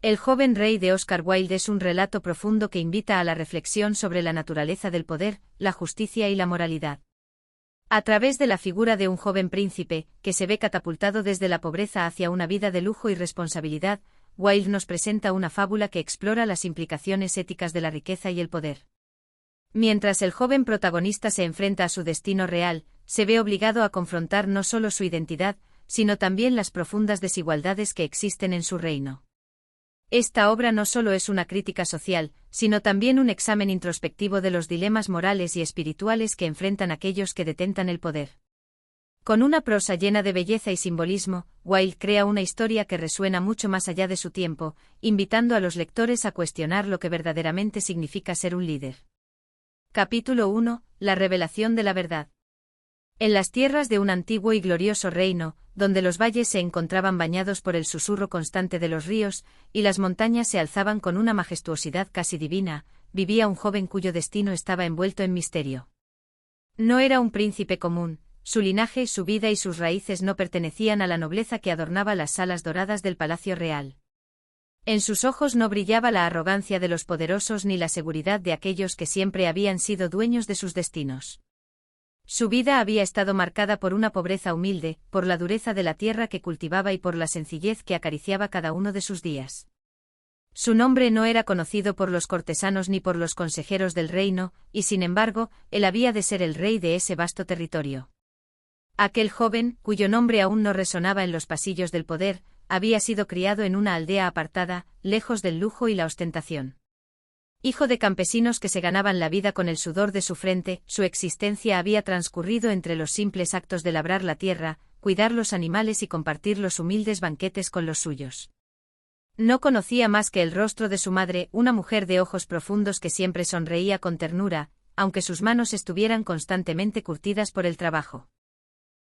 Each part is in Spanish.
El joven rey de Oscar Wilde es un relato profundo que invita a la reflexión sobre la naturaleza del poder, la justicia y la moralidad. A través de la figura de un joven príncipe, que se ve catapultado desde la pobreza hacia una vida de lujo y responsabilidad, Wilde nos presenta una fábula que explora las implicaciones éticas de la riqueza y el poder. Mientras el joven protagonista se enfrenta a su destino real, se ve obligado a confrontar no solo su identidad, sino también las profundas desigualdades que existen en su reino. Esta obra no solo es una crítica social, sino también un examen introspectivo de los dilemas morales y espirituales que enfrentan aquellos que detentan el poder. Con una prosa llena de belleza y simbolismo, Wilde crea una historia que resuena mucho más allá de su tiempo, invitando a los lectores a cuestionar lo que verdaderamente significa ser un líder. Capítulo 1. La revelación de la verdad. En las tierras de un antiguo y glorioso reino, donde los valles se encontraban bañados por el susurro constante de los ríos, y las montañas se alzaban con una majestuosidad casi divina, vivía un joven cuyo destino estaba envuelto en misterio. No era un príncipe común, su linaje, su vida y sus raíces no pertenecían a la nobleza que adornaba las salas doradas del palacio real. En sus ojos no brillaba la arrogancia de los poderosos ni la seguridad de aquellos que siempre habían sido dueños de sus destinos. Su vida había estado marcada por una pobreza humilde, por la dureza de la tierra que cultivaba y por la sencillez que acariciaba cada uno de sus días. Su nombre no era conocido por los cortesanos ni por los consejeros del reino, y sin embargo, él había de ser el rey de ese vasto territorio. Aquel joven, cuyo nombre aún no resonaba en los pasillos del poder, había sido criado en una aldea apartada, lejos del lujo y la ostentación. Hijo de campesinos que se ganaban la vida con el sudor de su frente, su existencia había transcurrido entre los simples actos de labrar la tierra, cuidar los animales y compartir los humildes banquetes con los suyos. No conocía más que el rostro de su madre, una mujer de ojos profundos que siempre sonreía con ternura, aunque sus manos estuvieran constantemente curtidas por el trabajo.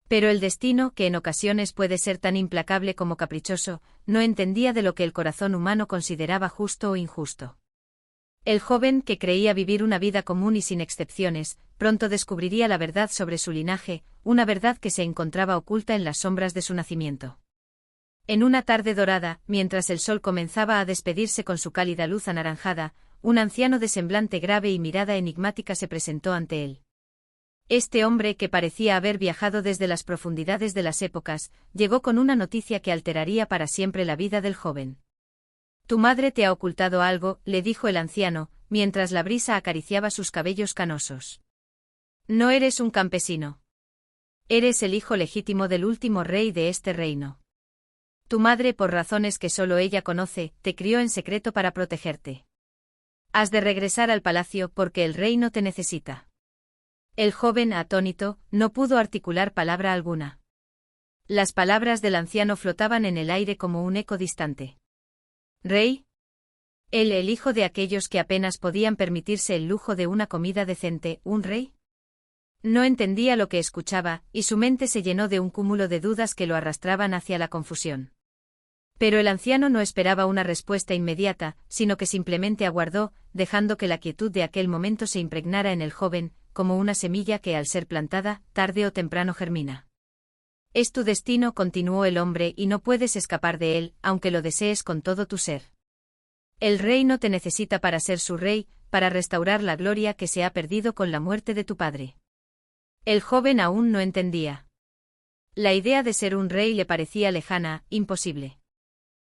Pero el destino, que en ocasiones puede ser tan implacable como caprichoso, no entendía de lo que el corazón humano consideraba justo o injusto. El joven, que creía vivir una vida común y sin excepciones, pronto descubriría la verdad sobre su linaje, una verdad que se encontraba oculta en las sombras de su nacimiento. En una tarde dorada, mientras el sol comenzaba a despedirse con su cálida luz anaranjada, un anciano de semblante grave y mirada enigmática se presentó ante él. Este hombre, que parecía haber viajado desde las profundidades de las épocas, llegó con una noticia que alteraría para siempre la vida del joven. «Tu madre te ha ocultado algo», le dijo el anciano, mientras la brisa acariciaba sus cabellos canosos. «No eres un campesino. Eres el hijo legítimo del último rey de este reino. Tu madre, por razones que solo ella conoce, te crió en secreto para protegerte. Has de regresar al palacio porque el reino te necesita». El joven, atónito, no pudo articular palabra alguna. Las palabras del anciano flotaban en el aire como un eco distante. ¿Rey? Él, el hijo de aquellos que apenas podían permitirse el lujo de una comida decente, ¿un rey? No entendía lo que escuchaba, y su mente se llenó de un cúmulo de dudas que lo arrastraban hacia la confusión. Pero el anciano no esperaba una respuesta inmediata, sino que simplemente aguardó, dejando que la quietud de aquel momento se impregnara en el joven, como una semilla que, al ser plantada, tarde o temprano germina. «Es tu destino», continuó el hombre, «y no puedes escapar de él, aunque lo desees con todo tu ser. El reino te necesita para ser su rey, para restaurar la gloria que se ha perdido con la muerte de tu padre». El joven aún no entendía. La idea de ser un rey le parecía lejana, imposible.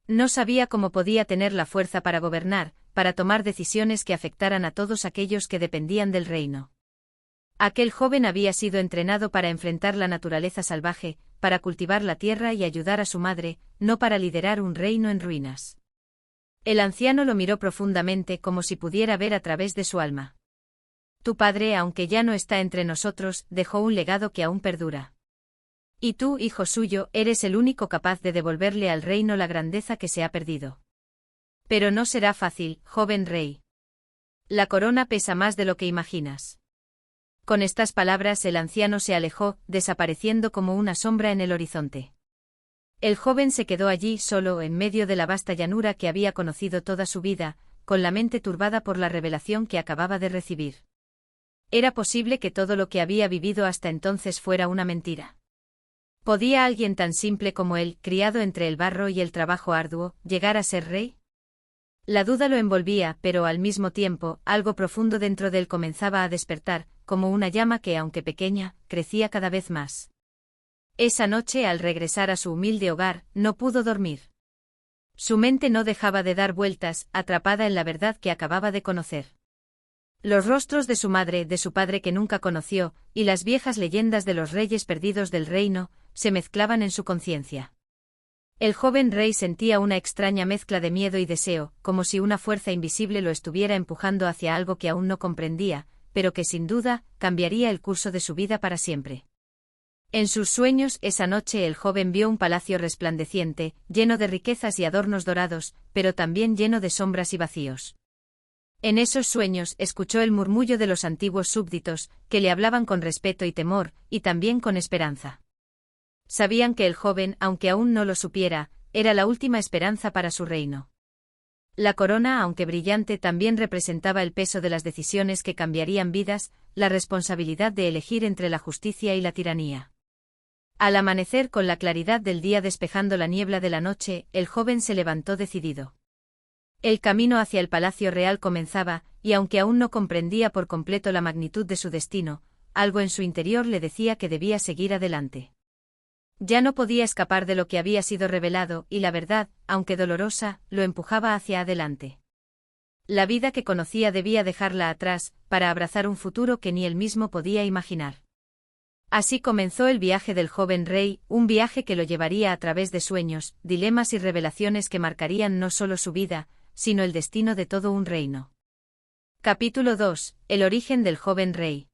No sabía cómo podía tener la fuerza para gobernar, para tomar decisiones que afectaran a todos aquellos que dependían del reino. Aquel joven había sido entrenado para enfrentar la naturaleza salvaje, para cultivar la tierra y ayudar a su madre, no para liderar un reino en ruinas. El anciano lo miró profundamente, como si pudiera ver a través de su alma. Tu padre, aunque ya no está entre nosotros, dejó un legado que aún perdura. Y tú, hijo suyo, eres el único capaz de devolverle al reino la grandeza que se ha perdido. Pero no será fácil, joven rey. La corona pesa más de lo que imaginas. Con estas palabras el anciano se alejó, desapareciendo como una sombra en el horizonte. El joven se quedó allí solo, en medio de la vasta llanura que había conocido toda su vida, con la mente turbada por la revelación que acababa de recibir. ¿Era posible que todo lo que había vivido hasta entonces fuera una mentira? ¿Podía alguien tan simple como él, criado entre el barro y el trabajo arduo, llegar a ser rey? La duda lo envolvía, pero al mismo tiempo, algo profundo dentro de él comenzaba a despertar, como una llama que, aunque pequeña, crecía cada vez más. Esa noche, al regresar a su humilde hogar, no pudo dormir. Su mente no dejaba de dar vueltas, atrapada en la verdad que acababa de conocer. Los rostros de su madre, de su padre que nunca conoció, y las viejas leyendas de los reyes perdidos del reino, se mezclaban en su conciencia. El joven rey sentía una extraña mezcla de miedo y deseo, como si una fuerza invisible lo estuviera empujando hacia algo que aún no comprendía, pero que sin duda cambiaría el curso de su vida para siempre. En sus sueños esa noche el joven vio un palacio resplandeciente, lleno de riquezas y adornos dorados, pero también lleno de sombras y vacíos. En esos sueños escuchó el murmullo de los antiguos súbditos, que le hablaban con respeto y temor, y también con esperanza. Sabían que el joven, aunque aún no lo supiera, era la última esperanza para su reino. La corona, aunque brillante, también representaba el peso de las decisiones que cambiarían vidas, la responsabilidad de elegir entre la justicia y la tiranía. Al amanecer, con la claridad del día despejando la niebla de la noche, el joven se levantó decidido. El camino hacia el palacio real comenzaba, y aunque aún no comprendía por completo la magnitud de su destino, algo en su interior le decía que debía seguir adelante. Ya no podía escapar de lo que había sido revelado, y la verdad, aunque dolorosa, lo empujaba hacia adelante. La vida que conocía debía dejarla atrás, para abrazar un futuro que ni él mismo podía imaginar. Así comenzó el viaje del joven rey, un viaje que lo llevaría a través de sueños, dilemas y revelaciones que marcarían no solo su vida, sino el destino de todo un reino. Capítulo 2. El origen del joven rey.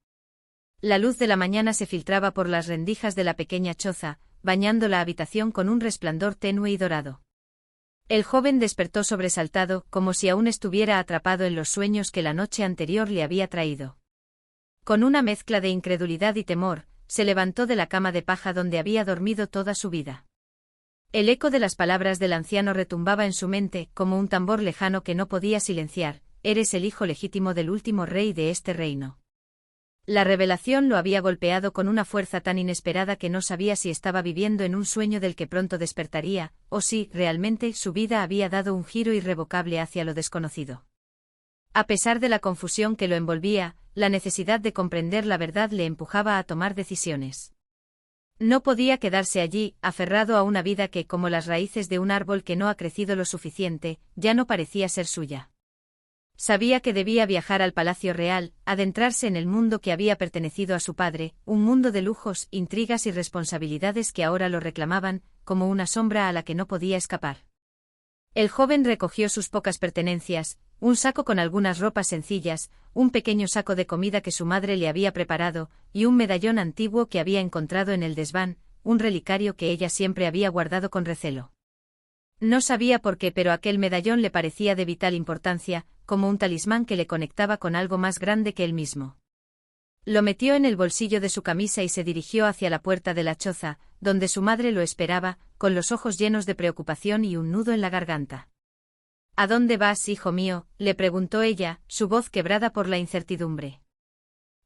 La luz de la mañana se filtraba por las rendijas de la pequeña choza, bañando la habitación con un resplandor tenue y dorado. El joven despertó sobresaltado, como si aún estuviera atrapado en los sueños que la noche anterior le había traído. Con una mezcla de incredulidad y temor, se levantó de la cama de paja donde había dormido toda su vida. El eco de las palabras del anciano retumbaba en su mente, como un tambor lejano que no podía silenciar: eres el hijo legítimo del último rey de este reino. La revelación lo había golpeado con una fuerza tan inesperada que no sabía si estaba viviendo en un sueño del que pronto despertaría, o si, realmente, su vida había dado un giro irrevocable hacia lo desconocido. A pesar de la confusión que lo envolvía, la necesidad de comprender la verdad le empujaba a tomar decisiones. No podía quedarse allí, aferrado a una vida que, como las raíces de un árbol que no ha crecido lo suficiente, ya no parecía ser suya. Sabía que debía viajar al Palacio Real, adentrarse en el mundo que había pertenecido a su padre, un mundo de lujos, intrigas y responsabilidades que ahora lo reclamaban, como una sombra a la que no podía escapar. El joven recogió sus pocas pertenencias, un saco con algunas ropas sencillas, un pequeño saco de comida que su madre le había preparado, y un medallón antiguo que había encontrado en el desván, un relicario que ella siempre había guardado con recelo. No sabía por qué, pero aquel medallón le parecía de vital importancia, como un talismán que le conectaba con algo más grande que él mismo. Lo metió en el bolsillo de su camisa y se dirigió hacia la puerta de la choza, donde su madre lo esperaba, con los ojos llenos de preocupación y un nudo en la garganta. ¿A dónde vas, hijo mío?, le preguntó ella, su voz quebrada por la incertidumbre.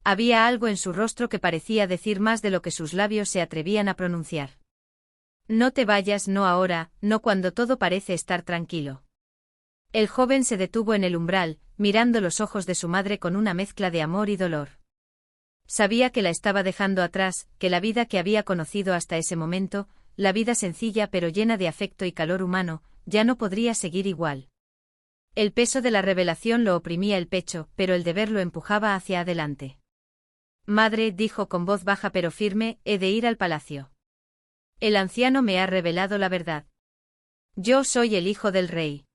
Había algo en su rostro que parecía decir más de lo que sus labios se atrevían a pronunciar. No te vayas, no ahora, no cuando todo parece estar tranquilo. El joven se detuvo en el umbral, mirando los ojos de su madre con una mezcla de amor y dolor. Sabía que la estaba dejando atrás, que la vida que había conocido hasta ese momento, la vida sencilla pero llena de afecto y calor humano, ya no podría seguir igual. El peso de la revelación lo oprimía el pecho, pero el deber lo empujaba hacia adelante. Madre, dijo con voz baja pero firme, he de ir al palacio. El anciano me ha revelado la verdad. Yo soy el hijo del rey.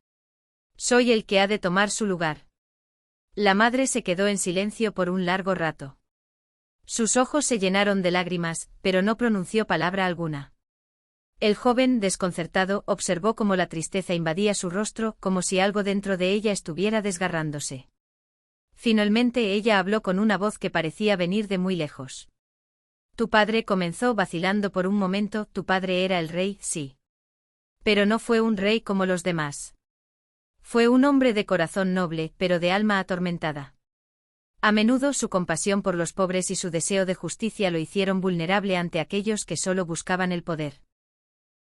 Soy el que ha de tomar su lugar. La madre se quedó en silencio por un largo rato. Sus ojos se llenaron de lágrimas, pero no pronunció palabra alguna. El joven, desconcertado, observó cómo la tristeza invadía su rostro, como si algo dentro de ella estuviera desgarrándose. Finalmente ella habló con una voz que parecía venir de muy lejos. Tu padre, comenzó vacilando por un momento, tu padre era el rey, sí. Pero no fue un rey como los demás. Fue un hombre de corazón noble, pero de alma atormentada. A menudo su compasión por los pobres y su deseo de justicia lo hicieron vulnerable ante aquellos que solo buscaban el poder.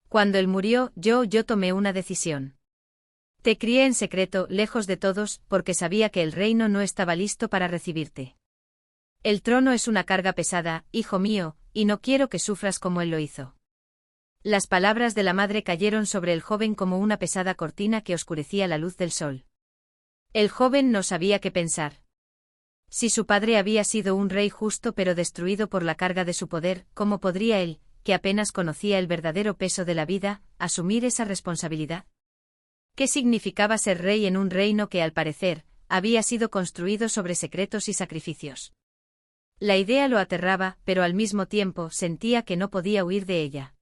Cuando él murió, yo tomé una decisión. Te crié en secreto, lejos de todos, porque sabía que el reino no estaba listo para recibirte. El trono es una carga pesada, hijo mío, y no quiero que sufras como él lo hizo. Las palabras de la madre cayeron sobre el joven como una pesada cortina que oscurecía la luz del sol. El joven no sabía qué pensar. Si su padre había sido un rey justo pero destruido por la carga de su poder, ¿cómo podría él, que apenas conocía el verdadero peso de la vida, asumir esa responsabilidad? ¿Qué significaba ser rey en un reino que, al parecer, había sido construido sobre secretos y sacrificios? La idea lo aterraba, pero al mismo tiempo sentía que no podía huir de ella.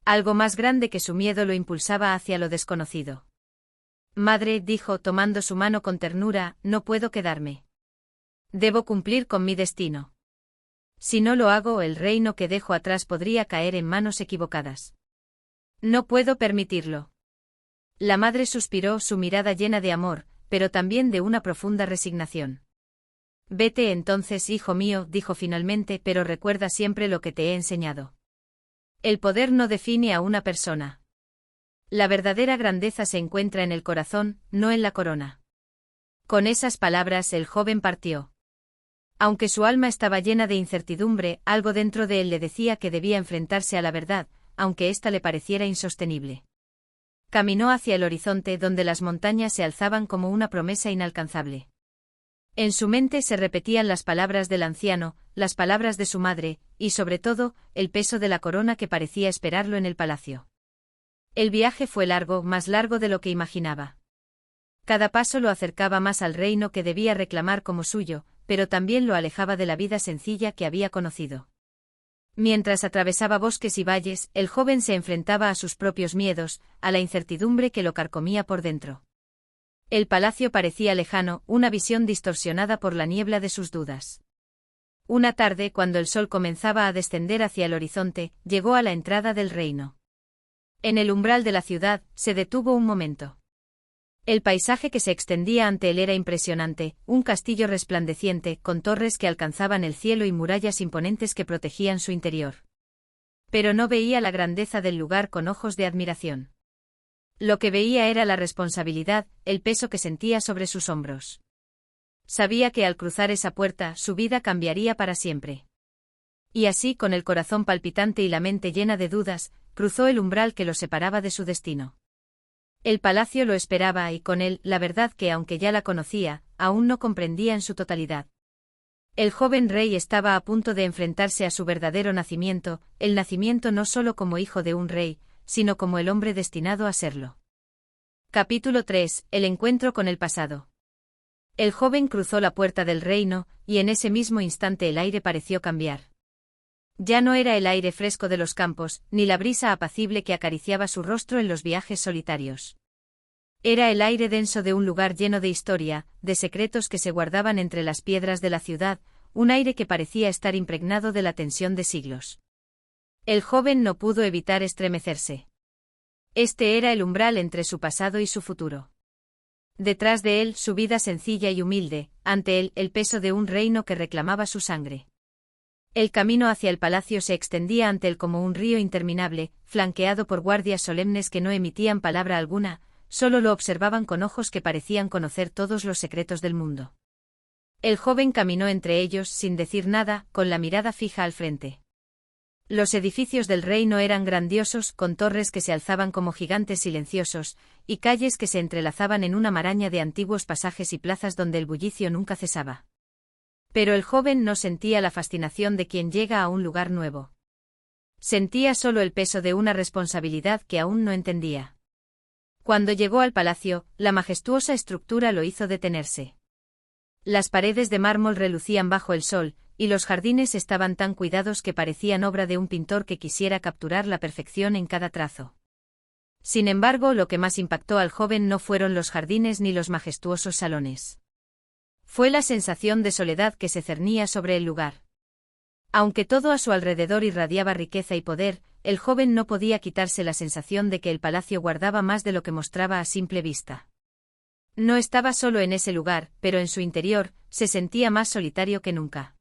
Algo más grande que su miedo lo impulsaba hacia lo desconocido. Madre, dijo tomando su mano con ternura, no puedo quedarme. Debo cumplir con mi destino. Si no lo hago, el reino que dejo atrás podría caer en manos equivocadas. No puedo permitirlo. La madre suspiró, su mirada llena de amor, pero también de una profunda resignación. Vete entonces, hijo mío, dijo finalmente, pero recuerda siempre lo que te he enseñado. El poder no define a una persona. La verdadera grandeza se encuentra en el corazón, no en la corona. Con esas palabras el joven partió. Aunque su alma estaba llena de incertidumbre, algo dentro de él le decía que debía enfrentarse a la verdad, aunque ésta le pareciera insostenible. Caminó hacia el horizonte donde las montañas se alzaban como una promesa inalcanzable. En su mente se repetían las palabras del anciano, las palabras de su madre, y sobre todo, el peso de la corona que parecía esperarlo en el palacio. El viaje fue largo, más largo de lo que imaginaba. Cada paso lo acercaba más al reino que debía reclamar como suyo, pero también lo alejaba de la vida sencilla que había conocido. Mientras atravesaba bosques y valles, el joven se enfrentaba a sus propios miedos, a la incertidumbre que lo carcomía por dentro. El palacio parecía lejano, una visión distorsionada por la niebla de sus dudas. Una tarde, cuando el sol comenzaba a descender hacia el horizonte, llegó a la entrada del reino. En el umbral de la ciudad, se detuvo un momento. El paisaje que se extendía ante él era impresionante, un castillo resplandeciente, con torres que alcanzaban el cielo y murallas imponentes que protegían su interior. Pero no veía la grandeza del lugar con ojos de admiración. Lo que veía era la responsabilidad, el peso que sentía sobre sus hombros. Sabía que al cruzar esa puerta, su vida cambiaría para siempre. Y así, con el corazón palpitante y la mente llena de dudas, cruzó el umbral que lo separaba de su destino. El palacio lo esperaba y con él, la verdad que aunque ya la conocía, aún no comprendía en su totalidad. El joven rey estaba a punto de enfrentarse a su verdadero nacimiento, el nacimiento no solo como hijo de un rey, sino como el hombre destinado a serlo. Capítulo 3. El encuentro con el pasado. El joven cruzó la puerta del reino, y en ese mismo instante el aire pareció cambiar. Ya no era el aire fresco de los campos, ni la brisa apacible que acariciaba su rostro en los viajes solitarios. Era el aire denso de un lugar lleno de historia, de secretos que se guardaban entre las piedras de la ciudad, un aire que parecía estar impregnado de la tensión de siglos. El joven no pudo evitar estremecerse. Este era el umbral entre su pasado y su futuro. Detrás de él, su vida sencilla y humilde, ante él, el peso de un reino que reclamaba su sangre. El camino hacia el palacio se extendía ante él como un río interminable, flanqueado por guardias solemnes que no emitían palabra alguna, solo lo observaban con ojos que parecían conocer todos los secretos del mundo. El joven caminó entre ellos sin decir nada, con la mirada fija al frente. Los edificios del reino eran grandiosos, con torres que se alzaban como gigantes silenciosos, y calles que se entrelazaban en una maraña de antiguos pasajes y plazas donde el bullicio nunca cesaba. Pero el joven no sentía la fascinación de quien llega a un lugar nuevo. Sentía solo el peso de una responsabilidad que aún no entendía. Cuando llegó al palacio, la majestuosa estructura lo hizo detenerse. Las paredes de mármol relucían bajo el sol, y los jardines estaban tan cuidados que parecían obra de un pintor que quisiera capturar la perfección en cada trazo. Sin embargo, lo que más impactó al joven no fueron los jardines ni los majestuosos salones. Fue la sensación de soledad que se cernía sobre el lugar. Aunque todo a su alrededor irradiaba riqueza y poder, el joven no podía quitarse la sensación de que el palacio guardaba más de lo que mostraba a simple vista. No estaba solo en ese lugar, pero en su interior, se sentía más solitario que nunca.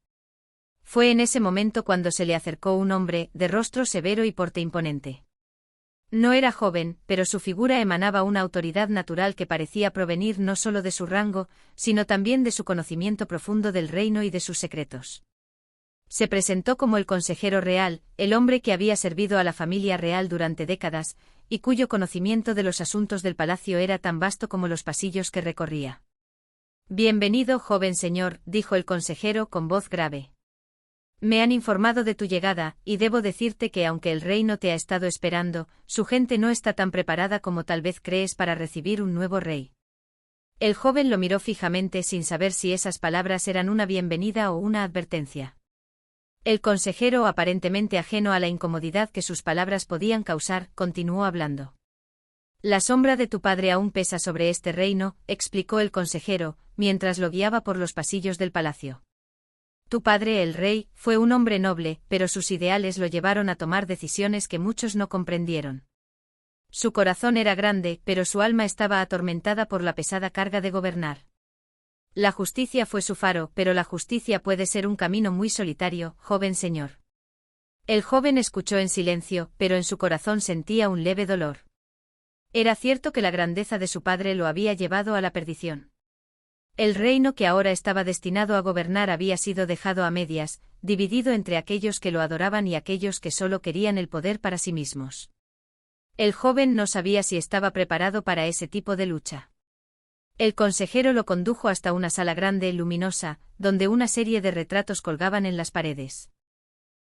Fue en ese momento cuando se le acercó un hombre, de rostro severo y porte imponente. No era joven, pero su figura emanaba una autoridad natural que parecía provenir no solo de su rango, sino también de su conocimiento profundo del reino y de sus secretos. Se presentó como el consejero real, el hombre que había servido a la familia real durante décadas, y cuyo conocimiento de los asuntos del palacio era tan vasto como los pasillos que recorría. Bienvenido, joven señor, dijo el consejero con voz grave. Me han informado de tu llegada, y debo decirte que aunque el reino te ha estado esperando, su gente no está tan preparada como tal vez crees para recibir un nuevo rey. El joven lo miró fijamente sin saber si esas palabras eran una bienvenida o una advertencia. El consejero, aparentemente ajeno a la incomodidad que sus palabras podían causar, continuó hablando. La sombra de tu padre aún pesa sobre este reino, explicó el consejero, mientras lo guiaba por los pasillos del palacio. Tu padre, el rey, fue un hombre noble, pero sus ideales lo llevaron a tomar decisiones que muchos no comprendieron. Su corazón era grande, pero su alma estaba atormentada por la pesada carga de gobernar. La justicia fue su faro, pero la justicia puede ser un camino muy solitario, joven señor. El joven escuchó en silencio, pero en su corazón sentía un leve dolor. Era cierto que la grandeza de su padre lo había llevado a la perdición. El reino que ahora estaba destinado a gobernar había sido dejado a medias, dividido entre aquellos que lo adoraban y aquellos que solo querían el poder para sí mismos. El joven no sabía si estaba preparado para ese tipo de lucha. El consejero lo condujo hasta una sala grande y luminosa, donde una serie de retratos colgaban en las paredes.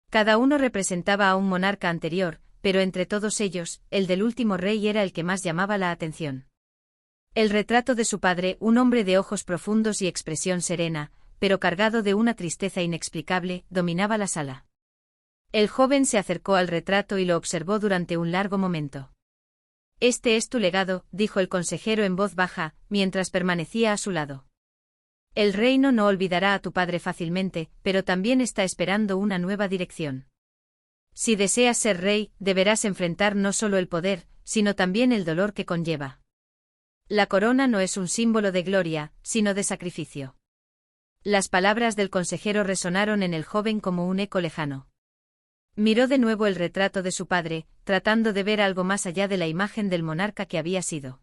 Cada uno representaba a un monarca anterior, pero entre todos ellos, el del último rey era el que más llamaba la atención. El retrato de su padre, un hombre de ojos profundos y expresión serena, pero cargado de una tristeza inexplicable, dominaba la sala. El joven se acercó al retrato y lo observó durante un largo momento. Este es tu legado, dijo el consejero en voz baja, mientras permanecía a su lado. El reino no olvidará a tu padre fácilmente, pero también está esperando una nueva dirección. Si deseas ser rey, deberás enfrentar no solo el poder, sino también el dolor que conlleva. La corona no es un símbolo de gloria, sino de sacrificio. Las palabras del consejero resonaron en el joven como un eco lejano. Miró de nuevo el retrato de su padre, tratando de ver algo más allá de la imagen del monarca que había sido.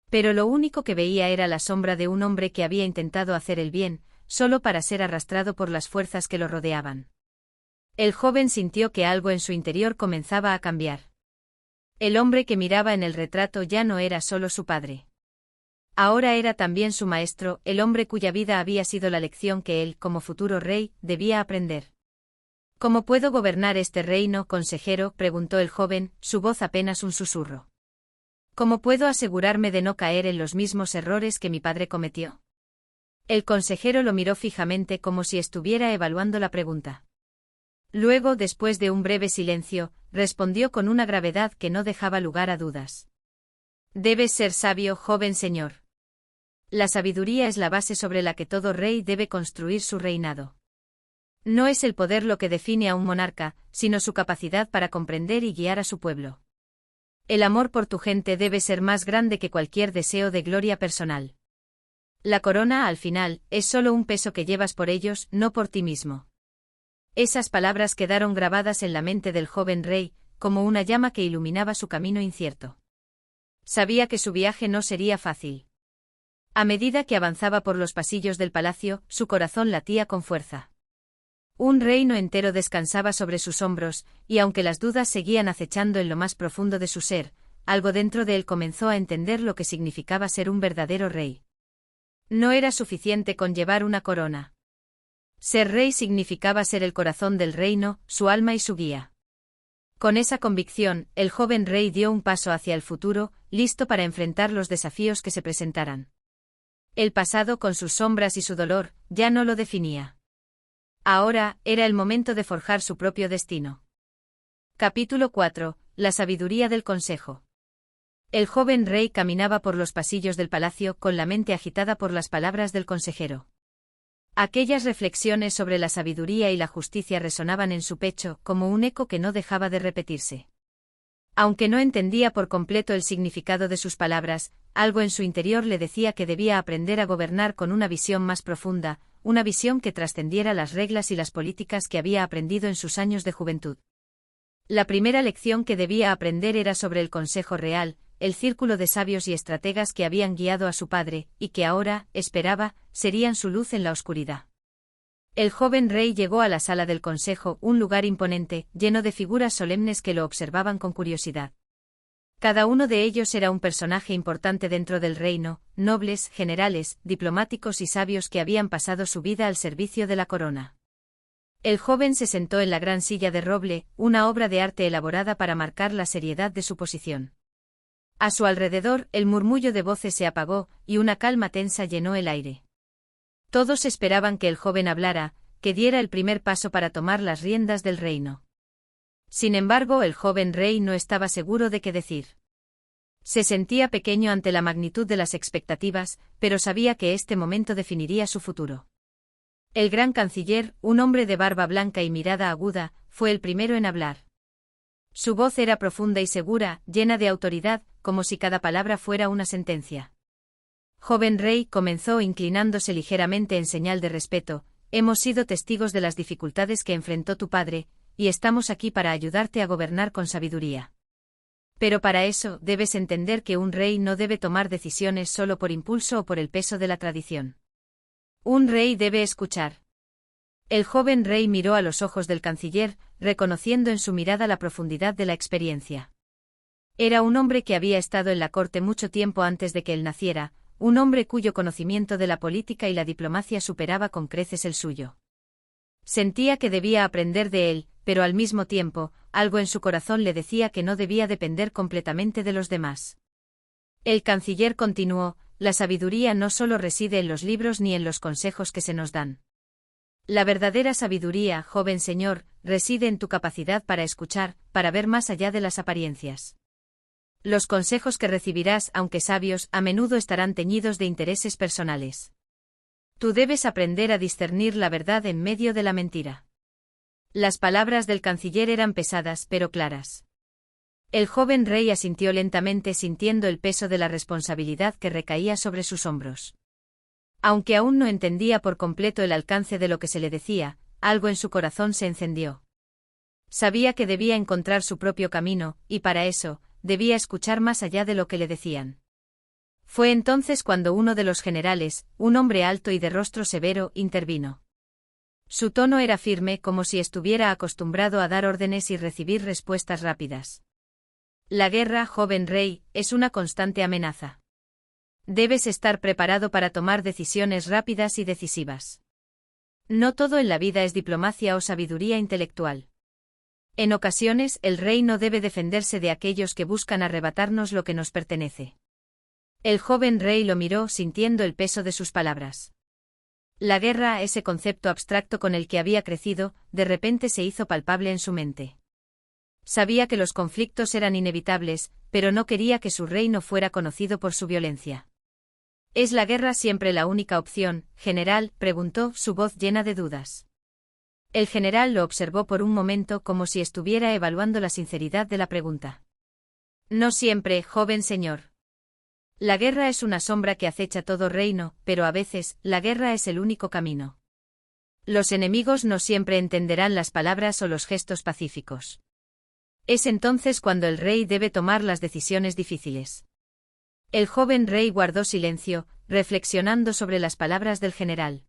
Pero lo único que veía era la sombra de un hombre que había intentado hacer el bien, solo para ser arrastrado por las fuerzas que lo rodeaban. El joven sintió que algo en su interior comenzaba a cambiar. El hombre que miraba en el retrato ya no era solo su padre. Ahora era también su maestro, el hombre cuya vida había sido la lección que él, como futuro rey, debía aprender. ¿Cómo puedo gobernar este reino, consejero?, preguntó el joven, su voz apenas un susurro. ¿Cómo puedo asegurarme de no caer en los mismos errores que mi padre cometió? El consejero lo miró fijamente como si estuviera evaluando la pregunta. Luego, después de un breve silencio, respondió con una gravedad que no dejaba lugar a dudas. Debes ser sabio, joven señor. La sabiduría es la base sobre la que todo rey debe construir su reinado. No es el poder lo que define a un monarca, sino su capacidad para comprender y guiar a su pueblo. El amor por tu gente debe ser más grande que cualquier deseo de gloria personal. La corona, al final, es solo un peso que llevas por ellos, no por ti mismo. Esas palabras quedaron grabadas en la mente del joven rey, como una llama que iluminaba su camino incierto. Sabía que su viaje no sería fácil. A medida que avanzaba por los pasillos del palacio, su corazón latía con fuerza. Un reino entero descansaba sobre sus hombros, y aunque las dudas seguían acechando en lo más profundo de su ser, algo dentro de él comenzó a entender lo que significaba ser un verdadero rey. No era suficiente con llevar una corona. Ser rey significaba ser el corazón del reino, su alma y su guía. Con esa convicción, el joven rey dio un paso hacia el futuro, listo para enfrentar los desafíos que se presentaran. El pasado, con sus sombras y su dolor, ya no lo definía. Ahora, era el momento de forjar su propio destino. Capítulo 4. La sabiduría del consejo. El joven rey caminaba por los pasillos del palacio con la mente agitada por las palabras del consejero. Aquellas reflexiones sobre la sabiduría y la justicia resonaban en su pecho como un eco que no dejaba de repetirse. Aunque no entendía por completo el significado de sus palabras, algo en su interior le decía que debía aprender a gobernar con una visión más profunda, una visión que trascendiera las reglas y las políticas que había aprendido en sus años de juventud. La primera lección que debía aprender era sobre el Consejo Real, el círculo de sabios y estrategas que habían guiado a su padre, y que ahora, esperaba, serían su luz en la oscuridad. El joven rey llegó a la sala del consejo, un lugar imponente, lleno de figuras solemnes que lo observaban con curiosidad. Cada uno de ellos era un personaje importante dentro del reino, nobles, generales, diplomáticos y sabios que habían pasado su vida al servicio de la corona. El joven se sentó en la gran silla de roble, una obra de arte elaborada para marcar la seriedad de su posición. A su alrededor, el murmullo de voces se apagó, y una calma tensa llenó el aire. Todos esperaban que el joven hablara, que diera el primer paso para tomar las riendas del reino. Sin embargo, el joven rey no estaba seguro de qué decir. Se sentía pequeño ante la magnitud de las expectativas, pero sabía que este momento definiría su futuro. El gran canciller, un hombre de barba blanca y mirada aguda, fue el primero en hablar. Su voz era profunda y segura, llena de autoridad, como si cada palabra fuera una sentencia. Joven rey, comenzó inclinándose ligeramente en señal de respeto, hemos sido testigos de las dificultades que enfrentó tu padre, y estamos aquí para ayudarte a gobernar con sabiduría. Pero para eso, debes entender que un rey no debe tomar decisiones solo por impulso o por el peso de la tradición. Un rey debe escuchar. El joven rey miró a los ojos del canciller, reconociendo en su mirada la profundidad de la experiencia. Era un hombre que había estado en la corte mucho tiempo antes de que él naciera, un hombre cuyo conocimiento de la política y la diplomacia superaba con creces el suyo. Sentía que debía aprender de él, pero al mismo tiempo, algo en su corazón le decía que no debía depender completamente de los demás. El canciller continuó, la sabiduría no solo reside en los libros ni en los consejos que se nos dan. La verdadera sabiduría, joven señor, reside en tu capacidad para escuchar, para ver más allá de las apariencias. Los consejos que recibirás, aunque sabios, a menudo estarán teñidos de intereses personales. Tú debes aprender a discernir la verdad en medio de la mentira. Las palabras del canciller eran pesadas pero claras. El joven rey asintió lentamente sintiendo el peso de la responsabilidad que recaía sobre sus hombros. Aunque aún no entendía por completo el alcance de lo que se le decía, algo en su corazón se encendió. Sabía que debía encontrar su propio camino, y para eso, debía escuchar más allá de lo que le decían. Fue entonces cuando uno de los generales, un hombre alto y de rostro severo, intervino. Su tono era firme como si estuviera acostumbrado a dar órdenes y recibir respuestas rápidas. La guerra, joven rey, es una constante amenaza. Debes estar preparado para tomar decisiones rápidas y decisivas. No todo en la vida es diplomacia o sabiduría intelectual. En ocasiones, el rey no debe defenderse de aquellos que buscan arrebatarnos lo que nos pertenece. El joven rey lo miró sintiendo el peso de sus palabras. La guerra, ese concepto abstracto con el que había crecido, de repente se hizo palpable en su mente. Sabía que los conflictos eran inevitables, pero no quería que su reino fuera conocido por su violencia. ¿Es la guerra siempre la única opción, general?, preguntó, su voz llena de dudas. El general lo observó por un momento como si estuviera evaluando la sinceridad de la pregunta. No siempre, joven señor. La guerra es una sombra que acecha todo reino, pero a veces, la guerra es el único camino. Los enemigos no siempre entenderán las palabras o los gestos pacíficos. Es entonces cuando el rey debe tomar las decisiones difíciles. El joven rey guardó silencio, reflexionando sobre las palabras del general.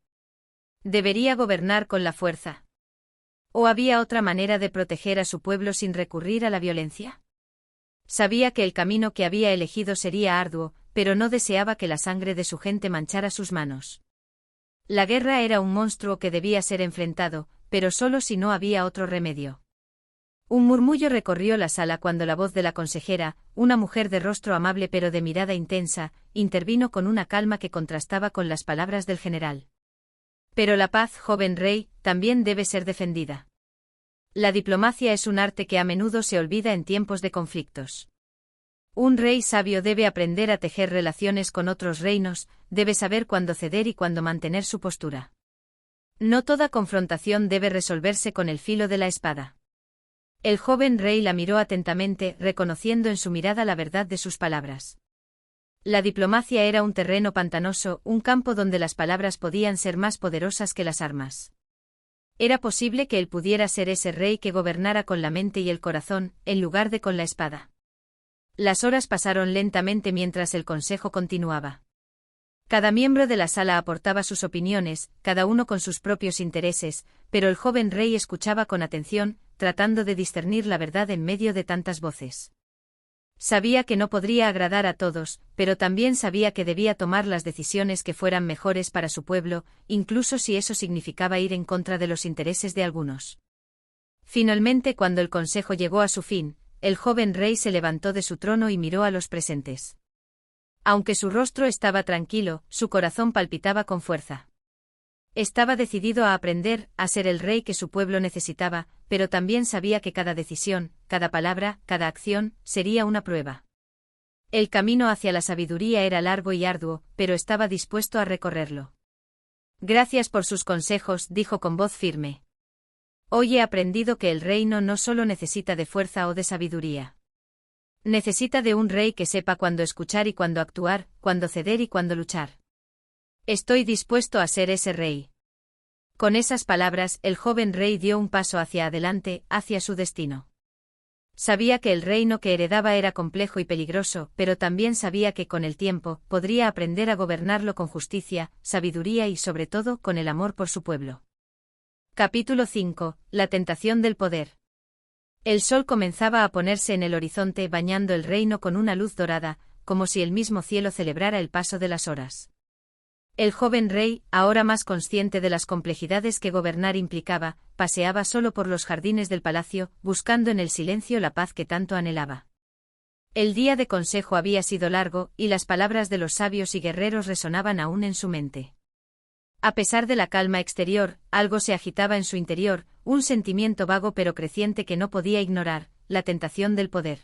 ¿Debería gobernar con la fuerza? ¿O había otra manera de proteger a su pueblo sin recurrir a la violencia? Sabía que el camino que había elegido sería arduo, pero no deseaba que la sangre de su gente manchara sus manos. La guerra era un monstruo que debía ser enfrentado, pero solo si no había otro remedio. Un murmullo recorrió la sala cuando la voz de la consejera, una mujer de rostro amable pero de mirada intensa, intervino con una calma que contrastaba con las palabras del general. Pero la paz, joven rey, también debe ser defendida. La diplomacia es un arte que a menudo se olvida en tiempos de conflictos. Un rey sabio debe aprender a tejer relaciones con otros reinos, debe saber cuándo ceder y cuándo mantener su postura. No toda confrontación debe resolverse con el filo de la espada. El joven rey la miró atentamente, reconociendo en su mirada la verdad de sus palabras. La diplomacia era un terreno pantanoso, un campo donde las palabras podían ser más poderosas que las armas. Era posible que él pudiera ser ese rey que gobernara con la mente y el corazón, en lugar de con la espada. Las horas pasaron lentamente mientras el consejo continuaba. Cada miembro de la sala aportaba sus opiniones, cada uno con sus propios intereses, pero el joven rey escuchaba con atención, tratando de discernir la verdad en medio de tantas voces. Sabía que no podría agradar a todos, pero también sabía que debía tomar las decisiones que fueran mejores para su pueblo, incluso si eso significaba ir en contra de los intereses de algunos. Finalmente, cuando el consejo llegó a su fin, el joven rey se levantó de su trono y miró a los presentes. Aunque su rostro estaba tranquilo, su corazón palpitaba con fuerza. Estaba decidido a aprender, a ser el rey que su pueblo necesitaba, pero también sabía que cada decisión, cada palabra, cada acción, sería una prueba. El camino hacia la sabiduría era largo y arduo, pero estaba dispuesto a recorrerlo. Gracias por sus consejos, dijo con voz firme. Hoy he aprendido que el reino no solo necesita de fuerza o de sabiduría. Necesita de un rey que sepa cuándo escuchar y cuándo actuar, cuándo ceder y cuándo luchar. Estoy dispuesto a ser ese rey. Con esas palabras, el joven rey dio un paso hacia adelante, hacia su destino. Sabía que el reino que heredaba era complejo y peligroso, pero también sabía que con el tiempo, podría aprender a gobernarlo con justicia, sabiduría y sobre todo con el amor por su pueblo. Capítulo 5. La tentación del poder. El sol comenzaba a ponerse en el horizonte bañando el reino con una luz dorada, como si el mismo cielo celebrara el paso de las horas. El joven rey, ahora más consciente de las complejidades que gobernar implicaba, paseaba solo por los jardines del palacio, buscando en el silencio la paz que tanto anhelaba. El día de consejo había sido largo, y las palabras de los sabios y guerreros resonaban aún en su mente. A pesar de la calma exterior, algo se agitaba en su interior, un sentimiento vago pero creciente que no podía ignorar, la tentación del poder.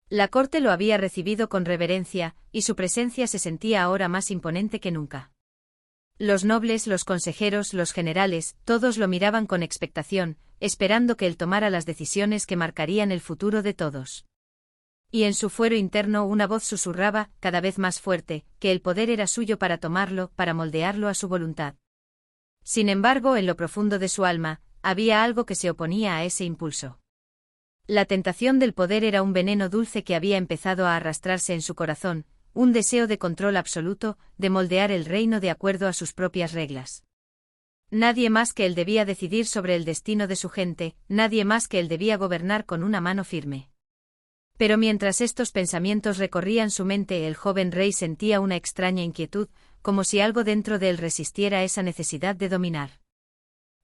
La corte lo había recibido con reverencia, y su presencia se sentía ahora más imponente que nunca. Los nobles, los consejeros, los generales, todos lo miraban con expectación, esperando que él tomara las decisiones que marcarían el futuro de todos. Y en su fuero interno una voz susurraba, cada vez más fuerte, que el poder era suyo para tomarlo, para moldearlo a su voluntad. Sin embargo, en lo profundo de su alma, había algo que se oponía a ese impulso. La tentación del poder era un veneno dulce que había empezado a arrastrarse en su corazón, un deseo de control absoluto, de moldear el reino de acuerdo a sus propias reglas. Nadie más que él debía decidir sobre el destino de su gente, nadie más que él debía gobernar con una mano firme. Pero mientras estos pensamientos recorrían su mente, el joven rey sentía una extraña inquietud, como si algo dentro de él resistiera esa necesidad de dominar.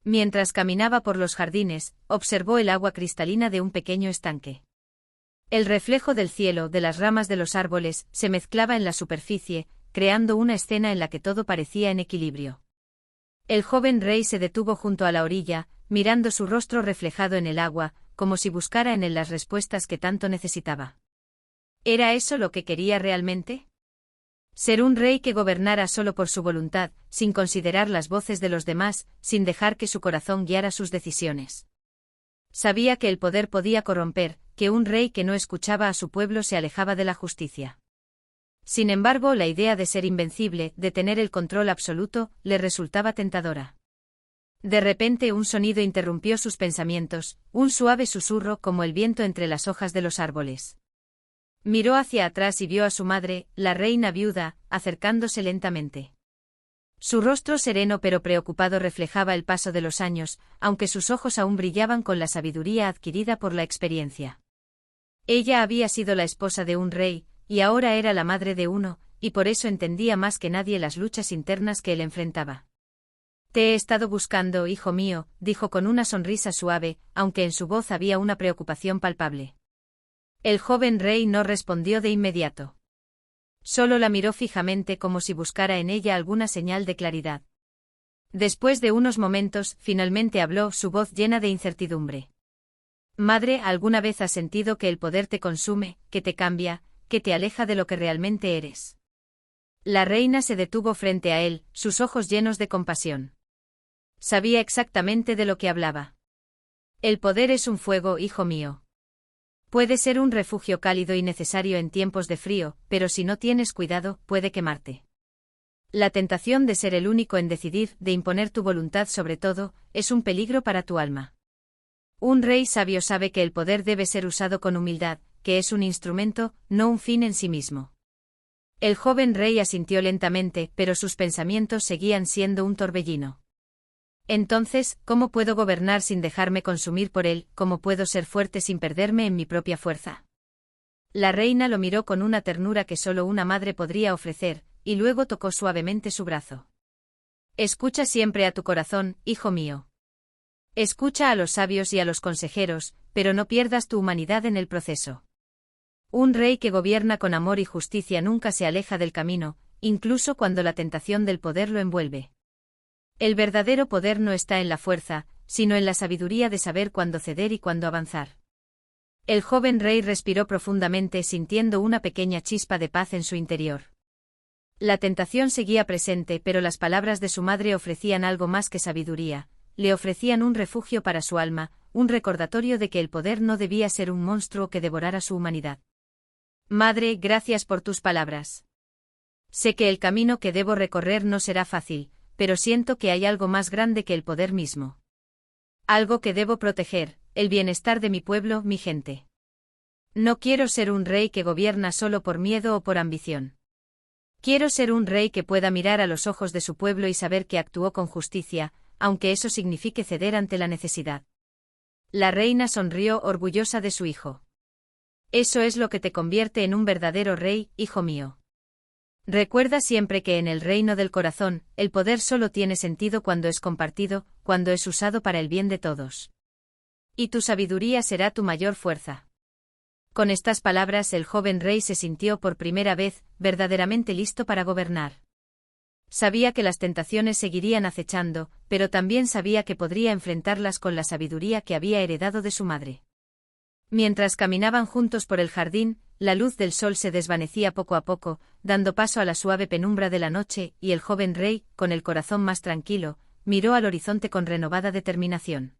Mientras caminaba por los jardines, observó el agua cristalina de un pequeño estanque. El reflejo del cielo, de las ramas de los árboles, se mezclaba en la superficie, creando una escena en la que todo parecía en equilibrio. El joven rey se detuvo junto a la orilla, mirando su rostro reflejado en el agua, como si buscara en él las respuestas que tanto necesitaba. ¿Era eso lo que quería realmente? Ser un rey que gobernara solo por su voluntad, sin considerar las voces de los demás, sin dejar que su corazón guiara sus decisiones. Sabía que el poder podía corromper, que un rey que no escuchaba a su pueblo se alejaba de la justicia. Sin embargo, la idea de ser invencible, de tener el control absoluto, le resultaba tentadora. De repente un sonido interrumpió sus pensamientos, un suave susurro como el viento entre las hojas de los árboles. Miró hacia atrás y vio a su madre, la reina viuda, acercándose lentamente. Su rostro sereno pero preocupado reflejaba el paso de los años, aunque sus ojos aún brillaban con la sabiduría adquirida por la experiencia. Ella había sido la esposa de un rey, y ahora era la madre de uno, y por eso entendía más que nadie las luchas internas que él enfrentaba. «Te he estado buscando, hijo mío», dijo con una sonrisa suave, aunque en su voz había una preocupación palpable. El joven rey no respondió de inmediato. Solo la miró fijamente como si buscara en ella alguna señal de claridad. Después de unos momentos, finalmente habló, su voz llena de incertidumbre. «Madre, ¿alguna vez has sentido que el poder te consume, que te cambia, que te aleja de lo que realmente eres?» La reina se detuvo frente a él, sus ojos llenos de compasión. Sabía exactamente de lo que hablaba. «El poder es un fuego, hijo mío. Puede ser un refugio cálido y necesario en tiempos de frío, pero si no tienes cuidado, puede quemarte. La tentación de ser el único en decidir, de imponer tu voluntad sobre todo, es un peligro para tu alma. Un rey sabio sabe que el poder debe ser usado con humildad, que es un instrumento, no un fin en sí mismo. El joven rey asintió lentamente, pero sus pensamientos seguían siendo un torbellino. Entonces, ¿cómo puedo gobernar sin dejarme consumir por él? ¿Cómo puedo ser fuerte sin perderme en mi propia fuerza? La reina lo miró con una ternura que solo una madre podría ofrecer, y luego tocó suavemente su brazo. Escucha siempre a tu corazón, hijo mío. Escucha a los sabios y a los consejeros, pero no pierdas tu humanidad en el proceso. Un rey que gobierna con amor y justicia nunca se aleja del camino, incluso cuando la tentación del poder lo envuelve. El verdadero poder no está en la fuerza, sino en la sabiduría de saber cuándo ceder y cuándo avanzar. El joven rey respiró profundamente sintiendo una pequeña chispa de paz en su interior. La tentación seguía presente, pero las palabras de su madre ofrecían algo más que sabiduría, le ofrecían un refugio para su alma, un recordatorio de que el poder no debía ser un monstruo que devorara su humanidad. Madre, gracias por tus palabras. Sé que el camino que debo recorrer no será fácil, pero siento que hay algo más grande que el poder mismo. Algo que debo proteger, el bienestar de mi pueblo, mi gente. No quiero ser un rey que gobierna solo por miedo o por ambición. Quiero ser un rey que pueda mirar a los ojos de su pueblo y saber que actuó con justicia, aunque eso signifique ceder ante la necesidad. La reina sonrió orgullosa de su hijo. Eso es lo que te convierte en un verdadero rey, hijo mío. Recuerda siempre que en el reino del corazón, el poder solo tiene sentido cuando es compartido, cuando es usado para el bien de todos. Y tu sabiduría será tu mayor fuerza. Con estas palabras el joven rey se sintió por primera vez, verdaderamente listo para gobernar. Sabía que las tentaciones seguirían acechando, pero también sabía que podría enfrentarlas con la sabiduría que había heredado de su madre. Mientras caminaban juntos por el jardín, la luz del sol se desvanecía poco a poco, dando paso a la suave penumbra de la noche, y el joven rey, con el corazón más tranquilo, miró al horizonte con renovada determinación.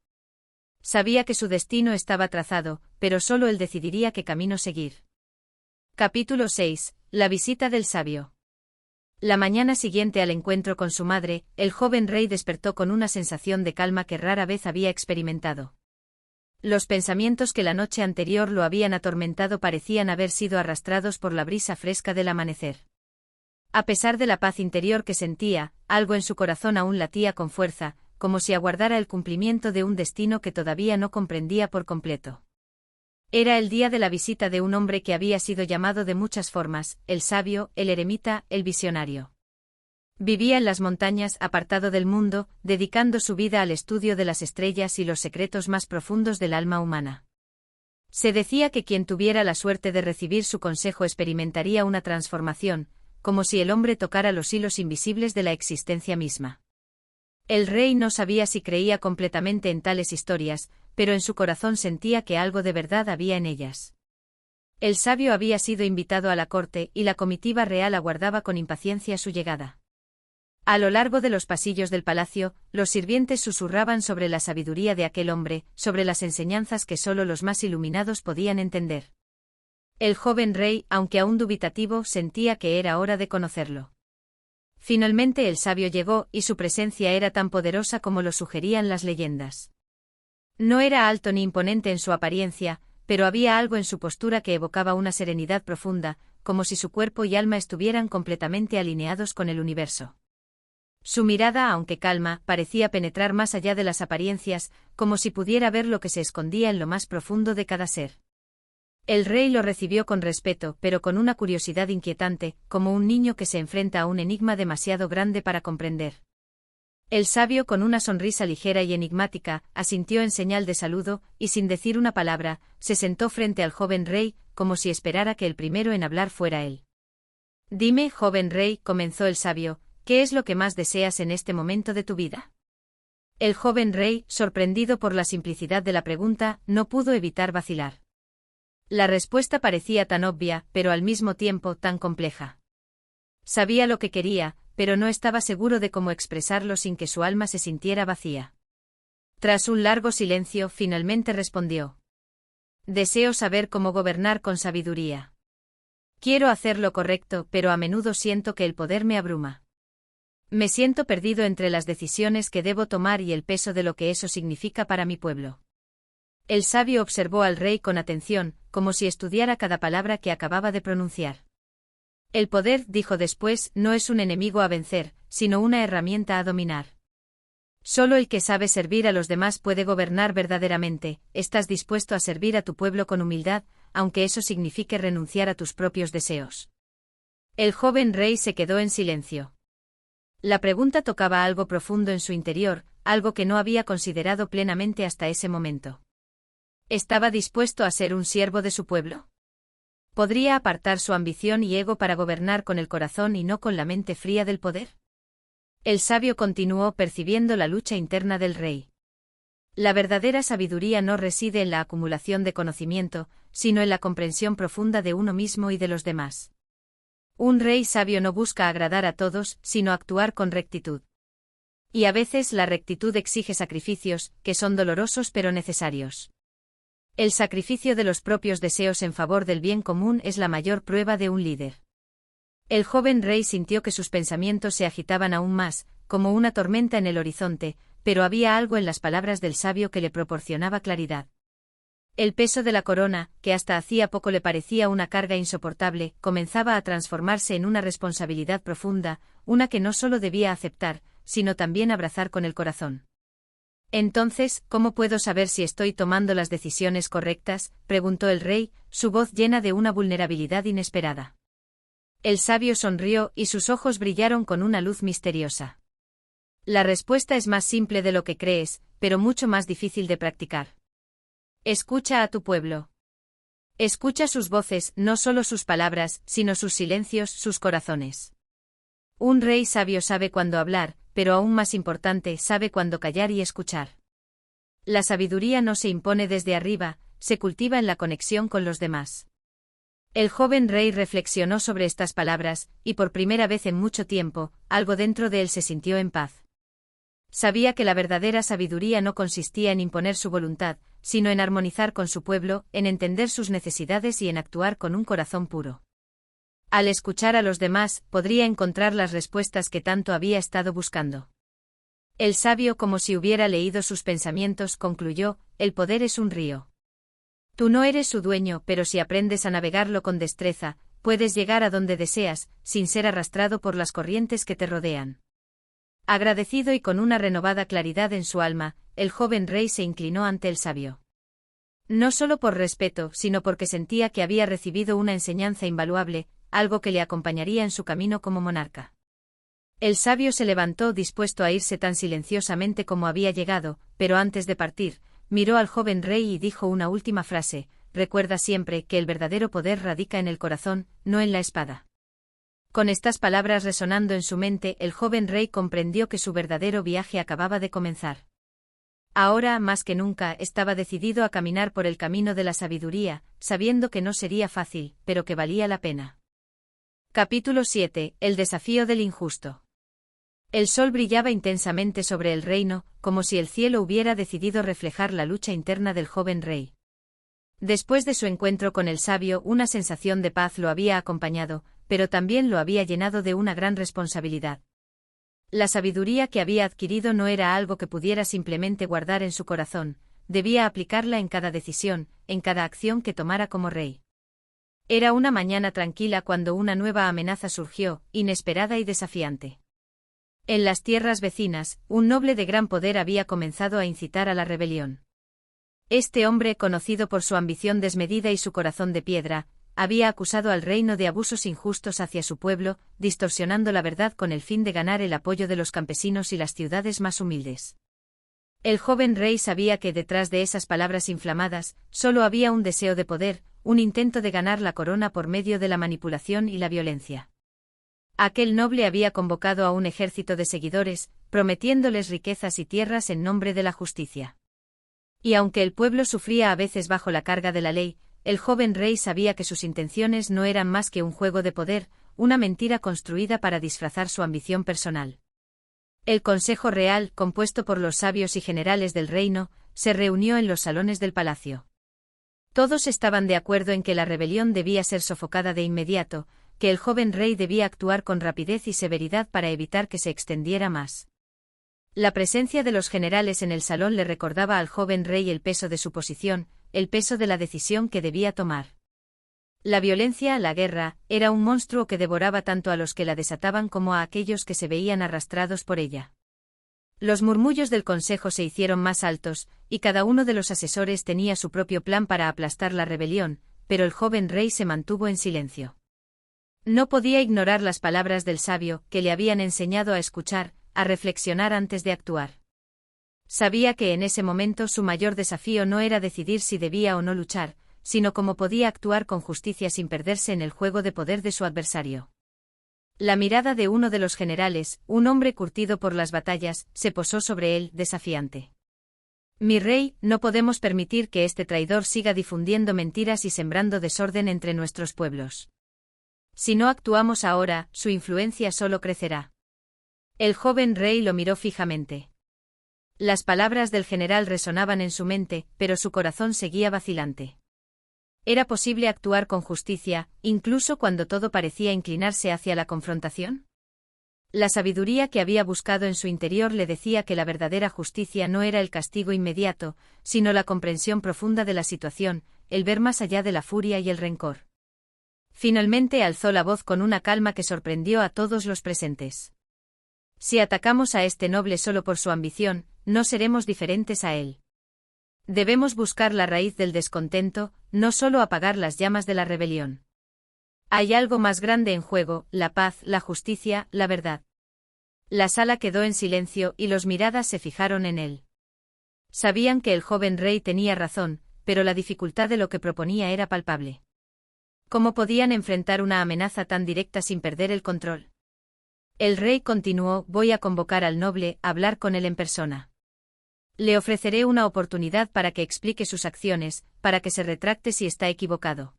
Sabía que su destino estaba trazado, pero solo él decidiría qué camino seguir. Capítulo 6. La visita del sabio. La mañana siguiente al encuentro con su madre, el joven rey despertó con una sensación de calma que rara vez había experimentado. Los pensamientos que la noche anterior lo habían atormentado parecían haber sido arrastrados por la brisa fresca del amanecer. A pesar de la paz interior que sentía, algo en su corazón aún latía con fuerza, como si aguardara el cumplimiento de un destino que todavía no comprendía por completo. Era el día de la visita de un hombre que había sido llamado de muchas formas, el sabio, el eremita, el visionario. Vivía en las montañas, apartado del mundo, dedicando su vida al estudio de las estrellas y los secretos más profundos del alma humana. Se decía que quien tuviera la suerte de recibir su consejo experimentaría una transformación, como si el hombre tocara los hilos invisibles de la existencia misma. El rey no sabía si creía completamente en tales historias, pero en su corazón sentía que algo de verdad había en ellas. El sabio había sido invitado a la corte y la comitiva real aguardaba con impaciencia su llegada. A lo largo de los pasillos del palacio, los sirvientes susurraban sobre la sabiduría de aquel hombre, sobre las enseñanzas que solo los más iluminados podían entender. El joven rey, aunque aún dubitativo, sentía que era hora de conocerlo. Finalmente el sabio llegó, y su presencia era tan poderosa como lo sugerían las leyendas. No era alto ni imponente en su apariencia, pero había algo en su postura que evocaba una serenidad profunda, como si su cuerpo y alma estuvieran completamente alineados con el universo. Su mirada, aunque calma, parecía penetrar más allá de las apariencias, como si pudiera ver lo que se escondía en lo más profundo de cada ser. El rey lo recibió con respeto, pero con una curiosidad inquietante, como un niño que se enfrenta a un enigma demasiado grande para comprender. El sabio, con una sonrisa ligera y enigmática, asintió en señal de saludo, y sin decir una palabra, se sentó frente al joven rey, como si esperara que el primero en hablar fuera él. Dime, joven rey, comenzó el sabio, ¿qué es lo que más deseas en este momento de tu vida? El joven rey, sorprendido por la simplicidad de la pregunta, no pudo evitar vacilar. La respuesta parecía tan obvia, pero al mismo tiempo tan compleja. Sabía lo que quería, pero no estaba seguro de cómo expresarlo sin que su alma se sintiera vacía. Tras un largo silencio, finalmente respondió. Deseo saber cómo gobernar con sabiduría. Quiero hacer lo correcto, pero a menudo siento que el poder me abruma. Me siento perdido entre las decisiones que debo tomar y el peso de lo que eso significa para mi pueblo. El sabio observó al rey con atención, como si estudiara cada palabra que acababa de pronunciar. El poder, dijo después, no es un enemigo a vencer, sino una herramienta a dominar. Solo el que sabe servir a los demás puede gobernar verdaderamente. ¿Estás dispuesto a servir a tu pueblo con humildad, aunque eso signifique renunciar a tus propios deseos? El joven rey se quedó en silencio. La pregunta tocaba algo profundo en su interior, algo que no había considerado plenamente hasta ese momento. ¿Estaba dispuesto a ser un siervo de su pueblo? ¿Podría apartar su ambición y ego para gobernar con el corazón y no con la mente fría del poder? El sabio continuó percibiendo la lucha interna del rey. La verdadera sabiduría no reside en la acumulación de conocimiento, sino en la comprensión profunda de uno mismo y de los demás. Un rey sabio no busca agradar a todos, sino actuar con rectitud. Y a veces la rectitud exige sacrificios, que son dolorosos pero necesarios. El sacrificio de los propios deseos en favor del bien común es la mayor prueba de un líder. El joven rey sintió que sus pensamientos se agitaban aún más, como una tormenta en el horizonte, pero había algo en las palabras del sabio que le proporcionaba claridad. El peso de la corona, que hasta hacía poco le parecía una carga insoportable, comenzaba a transformarse en una responsabilidad profunda, una que no solo debía aceptar, sino también abrazar con el corazón. Entonces, ¿cómo puedo saber si estoy tomando las decisiones correctas?, preguntó el rey, su voz llena de una vulnerabilidad inesperada. El sabio sonrió y sus ojos brillaron con una luz misteriosa. La respuesta es más simple de lo que crees, pero mucho más difícil de practicar. Escucha a tu pueblo. Escucha sus voces, no solo sus palabras, sino sus silencios, sus corazones. Un rey sabio sabe cuándo hablar, pero aún más importante, sabe cuándo callar y escuchar. La sabiduría no se impone desde arriba, se cultiva en la conexión con los demás. El joven rey reflexionó sobre estas palabras, y por primera vez en mucho tiempo, algo dentro de él se sintió en paz. Sabía que la verdadera sabiduría no consistía en imponer su voluntad, sino en armonizar con su pueblo, en entender sus necesidades y en actuar con un corazón puro. Al escuchar a los demás, podría encontrar las respuestas que tanto había estado buscando. El sabio, como si hubiera leído sus pensamientos, concluyó: el poder es un río. Tú no eres su dueño, pero si aprendes a navegarlo con destreza, puedes llegar a donde deseas, sin ser arrastrado por las corrientes que te rodean. Agradecido y con una renovada claridad en su alma, el joven rey se inclinó ante el sabio. No solo por respeto, sino porque sentía que había recibido una enseñanza invaluable, algo que le acompañaría en su camino como monarca. El sabio se levantó dispuesto a irse tan silenciosamente como había llegado, pero antes de partir, miró al joven rey y dijo una última frase: recuerda siempre que el verdadero poder radica en el corazón, no en la espada. Con estas palabras resonando en su mente, el joven rey comprendió que su verdadero viaje acababa de comenzar. Ahora, más que nunca, estaba decidido a caminar por el camino de la sabiduría, sabiendo que no sería fácil, pero que valía la pena. Capítulo 7. El desafío del injusto. El sol brillaba intensamente sobre el reino, como si el cielo hubiera decidido reflejar la lucha interna del joven rey. Después de su encuentro con el sabio, una sensación de paz lo había acompañado, pero también lo había llenado de una gran responsabilidad. La sabiduría que había adquirido no era algo que pudiera simplemente guardar en su corazón, debía aplicarla en cada decisión, en cada acción que tomara como rey. Era una mañana tranquila cuando una nueva amenaza surgió, inesperada y desafiante. En las tierras vecinas, un noble de gran poder había comenzado a incitar a la rebelión. Este hombre, conocido por su ambición desmedida y su corazón de piedra, había acusado al reino de abusos injustos hacia su pueblo, distorsionando la verdad con el fin de ganar el apoyo de los campesinos y las ciudades más humildes. El joven rey sabía que detrás de esas palabras inflamadas, solo había un deseo de poder, un intento de ganar la corona por medio de la manipulación y la violencia. Aquel noble había convocado a un ejército de seguidores, prometiéndoles riquezas y tierras en nombre de la justicia. Y aunque el pueblo sufría a veces bajo la carga de la ley, el joven rey sabía que sus intenciones no eran más que un juego de poder, una mentira construida para disfrazar su ambición personal. El Consejo Real, compuesto por los sabios y generales del reino, se reunió en los salones del palacio. Todos estaban de acuerdo en que la rebelión debía ser sofocada de inmediato, que el joven rey debía actuar con rapidez y severidad para evitar que se extendiera más. La presencia de los generales en el salón le recordaba al joven rey el peso de su posición, el peso de la decisión que debía tomar. La violencia, la guerra, era un monstruo que devoraba tanto a los que la desataban como a aquellos que se veían arrastrados por ella. Los murmullos del consejo se hicieron más altos, y cada uno de los asesores tenía su propio plan para aplastar la rebelión, pero el joven rey se mantuvo en silencio. No podía ignorar las palabras del sabio, que le habían enseñado a escuchar, a reflexionar antes de actuar. Sabía que en ese momento su mayor desafío no era decidir si debía o no luchar, sino cómo podía actuar con justicia sin perderse en el juego de poder de su adversario. La mirada de uno de los generales, un hombre curtido por las batallas, se posó sobre él, desafiante. Mi rey, no podemos permitir que este traidor siga difundiendo mentiras y sembrando desorden entre nuestros pueblos. Si no actuamos ahora, su influencia solo crecerá. El joven rey lo miró fijamente. Las palabras del general resonaban en su mente, pero su corazón seguía vacilante. ¿Era posible actuar con justicia, incluso cuando todo parecía inclinarse hacia la confrontación? La sabiduría que había buscado en su interior le decía que la verdadera justicia no era el castigo inmediato, sino la comprensión profunda de la situación, el ver más allá de la furia y el rencor. Finalmente alzó la voz con una calma que sorprendió a todos los presentes. Si atacamos a este noble solo por su ambición, no seremos diferentes a él. Debemos buscar la raíz del descontento, no solo apagar las llamas de la rebelión. Hay algo más grande en juego, la paz, la justicia, la verdad. La sala quedó en silencio y los miradas se fijaron en él. Sabían que el joven rey tenía razón, pero la dificultad de lo que proponía era palpable. ¿Cómo podían enfrentar una amenaza tan directa sin perder el control? El rey continuó: voy a convocar al noble, a hablar con él en persona. Le ofreceré una oportunidad para que explique sus acciones, para que se retracte si está equivocado.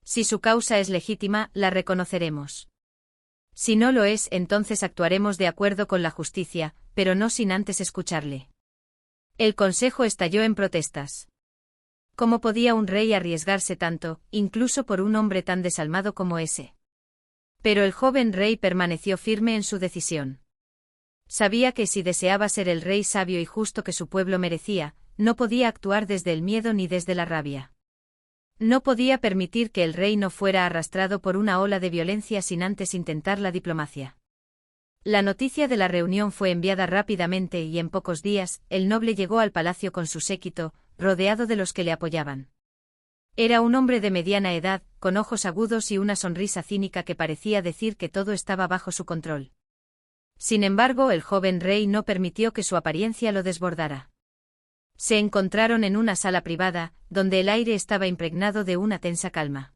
Si su causa es legítima, la reconoceremos. Si no lo es, entonces actuaremos de acuerdo con la justicia, pero no sin antes escucharle. El consejo estalló en protestas. ¿Cómo podía un rey arriesgarse tanto, incluso por un hombre tan desalmado como ese? Pero el joven rey permaneció firme en su decisión. Sabía que si deseaba ser el rey sabio y justo que su pueblo merecía, no podía actuar desde el miedo ni desde la rabia. No podía permitir que el reino fuera arrastrado por una ola de violencia sin antes intentar la diplomacia. La noticia de la reunión fue enviada rápidamente y en pocos días, el noble llegó al palacio con su séquito, rodeado de los que le apoyaban. Era un hombre de mediana edad, con ojos agudos y una sonrisa cínica que parecía decir que todo estaba bajo su control. Sin embargo, el joven rey no permitió que su apariencia lo desbordara. Se encontraron en una sala privada, donde el aire estaba impregnado de una tensa calma.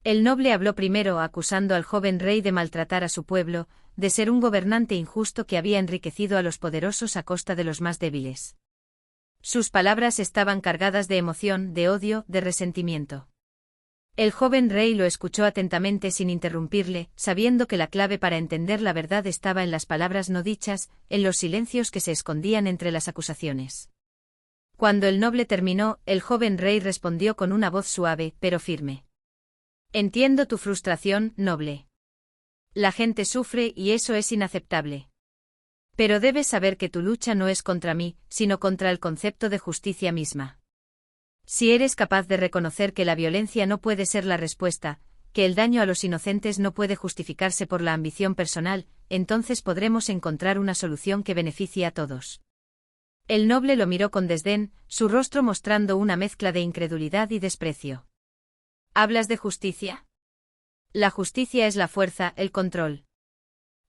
El noble habló primero acusando al joven rey de maltratar a su pueblo, de ser un gobernante injusto que había enriquecido a los poderosos a costa de los más débiles. Sus palabras estaban cargadas de emoción, de odio, de resentimiento. El joven rey lo escuchó atentamente sin interrumpirle, sabiendo que la clave para entender la verdad estaba en las palabras no dichas, en los silencios que se escondían entre las acusaciones. Cuando el noble terminó, el joven rey respondió con una voz suave, pero firme. Entiendo tu frustración, noble. La gente sufre y eso es inaceptable. Pero debes saber que tu lucha no es contra mí, sino contra el concepto de justicia misma. Si eres capaz de reconocer que la violencia no puede ser la respuesta, que el daño a los inocentes no puede justificarse por la ambición personal, entonces podremos encontrar una solución que beneficie a todos. El noble lo miró con desdén, su rostro mostrando una mezcla de incredulidad y desprecio. ¿Hablas de justicia? La justicia es la fuerza, el control.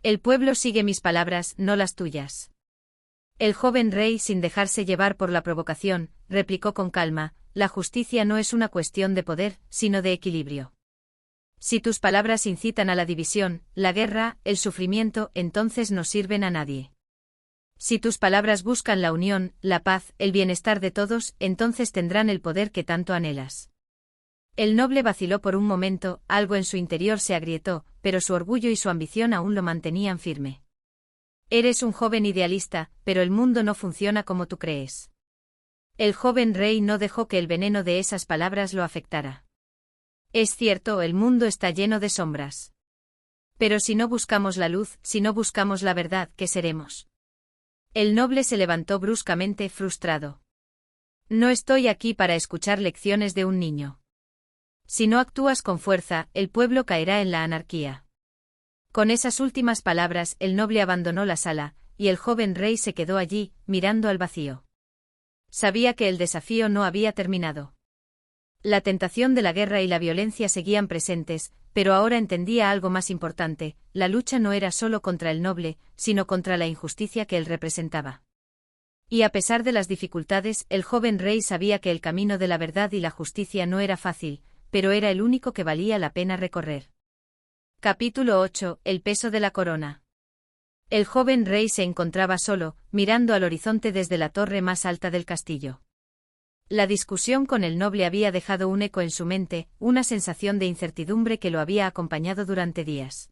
El pueblo sigue mis palabras, no las tuyas. El joven rey, sin dejarse llevar por la provocación, replicó con calma: la justicia no es una cuestión de poder, sino de equilibrio. Si tus palabras incitan a la división, la guerra, el sufrimiento, entonces no sirven a nadie. Si tus palabras buscan la unión, la paz, el bienestar de todos, entonces tendrán el poder que tanto anhelas. El noble vaciló por un momento, algo en su interior se agrietó, pero su orgullo y su ambición aún lo mantenían firme. Eres un joven idealista, pero el mundo no funciona como tú crees. El joven rey no dejó que el veneno de esas palabras lo afectara. Es cierto, el mundo está lleno de sombras. Pero si no buscamos la luz, si no buscamos la verdad, ¿qué seremos? El noble se levantó bruscamente, frustrado. No estoy aquí para escuchar lecciones de un niño. Si no actúas con fuerza, el pueblo caerá en la anarquía. Con esas últimas palabras, el noble abandonó la sala, y el joven rey se quedó allí, mirando al vacío. Sabía que el desafío no había terminado. La tentación de la guerra y la violencia seguían presentes, pero ahora entendía algo más importante: la lucha no era solo contra el noble, sino contra la injusticia que él representaba. Y a pesar de las dificultades, el joven rey sabía que el camino de la verdad y la justicia no era fácil, pero era el único que valía la pena recorrer. Capítulo 8. El peso de la corona. El joven rey se encontraba solo, mirando al horizonte desde la torre más alta del castillo. La discusión con el noble había dejado un eco en su mente, una sensación de incertidumbre que lo había acompañado durante días.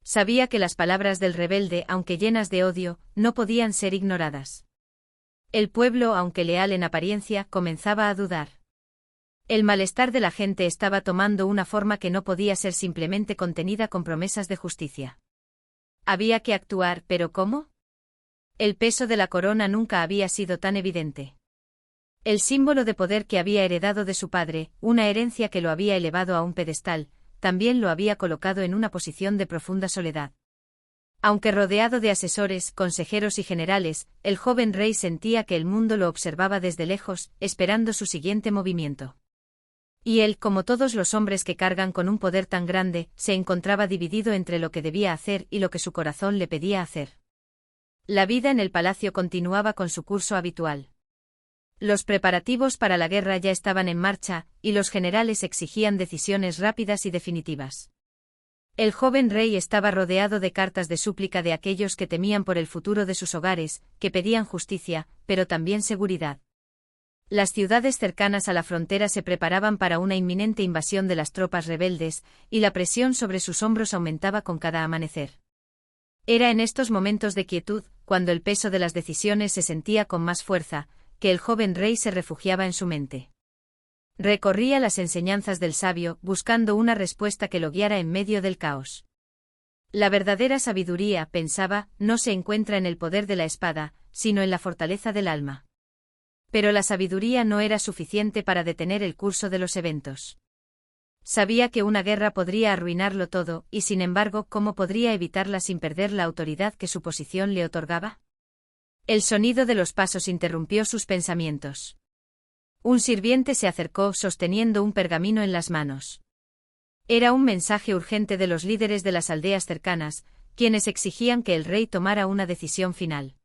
Sabía que las palabras del rebelde, aunque llenas de odio, no podían ser ignoradas. El pueblo, aunque leal en apariencia, comenzaba a dudar. El malestar de la gente estaba tomando una forma que no podía ser simplemente contenida con promesas de justicia. Había que actuar, pero ¿cómo? El peso de la corona nunca había sido tan evidente. El símbolo de poder que había heredado de su padre, una herencia que lo había elevado a un pedestal, también lo había colocado en una posición de profunda soledad. Aunque rodeado de asesores, consejeros y generales, el joven rey sentía que el mundo lo observaba desde lejos, esperando su siguiente movimiento. Y él, como todos los hombres que cargan con un poder tan grande, se encontraba dividido entre lo que debía hacer y lo que su corazón le pedía hacer. La vida en el palacio continuaba con su curso habitual. Los preparativos para la guerra ya estaban en marcha, y los generales exigían decisiones rápidas y definitivas. El joven rey estaba rodeado de cartas de súplica de aquellos que temían por el futuro de sus hogares, que pedían justicia, pero también seguridad. Las ciudades cercanas a la frontera se preparaban para una inminente invasión de las tropas rebeldes, y la presión sobre sus hombros aumentaba con cada amanecer. Era en estos momentos de quietud, cuando el peso de las decisiones se sentía con más fuerza, que el joven rey se refugiaba en su mente. Recorría las enseñanzas del sabio, buscando una respuesta que lo guiara en medio del caos. La verdadera sabiduría, pensaba, no se encuentra en el poder de la espada, sino en la fortaleza del alma. Pero la sabiduría no era suficiente para detener el curso de los eventos. Sabía que una guerra podría arruinarlo todo, y sin embargo, ¿cómo podría evitarla sin perder la autoridad que su posición le otorgaba? El sonido de los pasos interrumpió sus pensamientos. Un sirviente se acercó sosteniendo un pergamino en las manos. Era un mensaje urgente de los líderes de las aldeas cercanas, quienes exigían que el rey tomara una decisión final.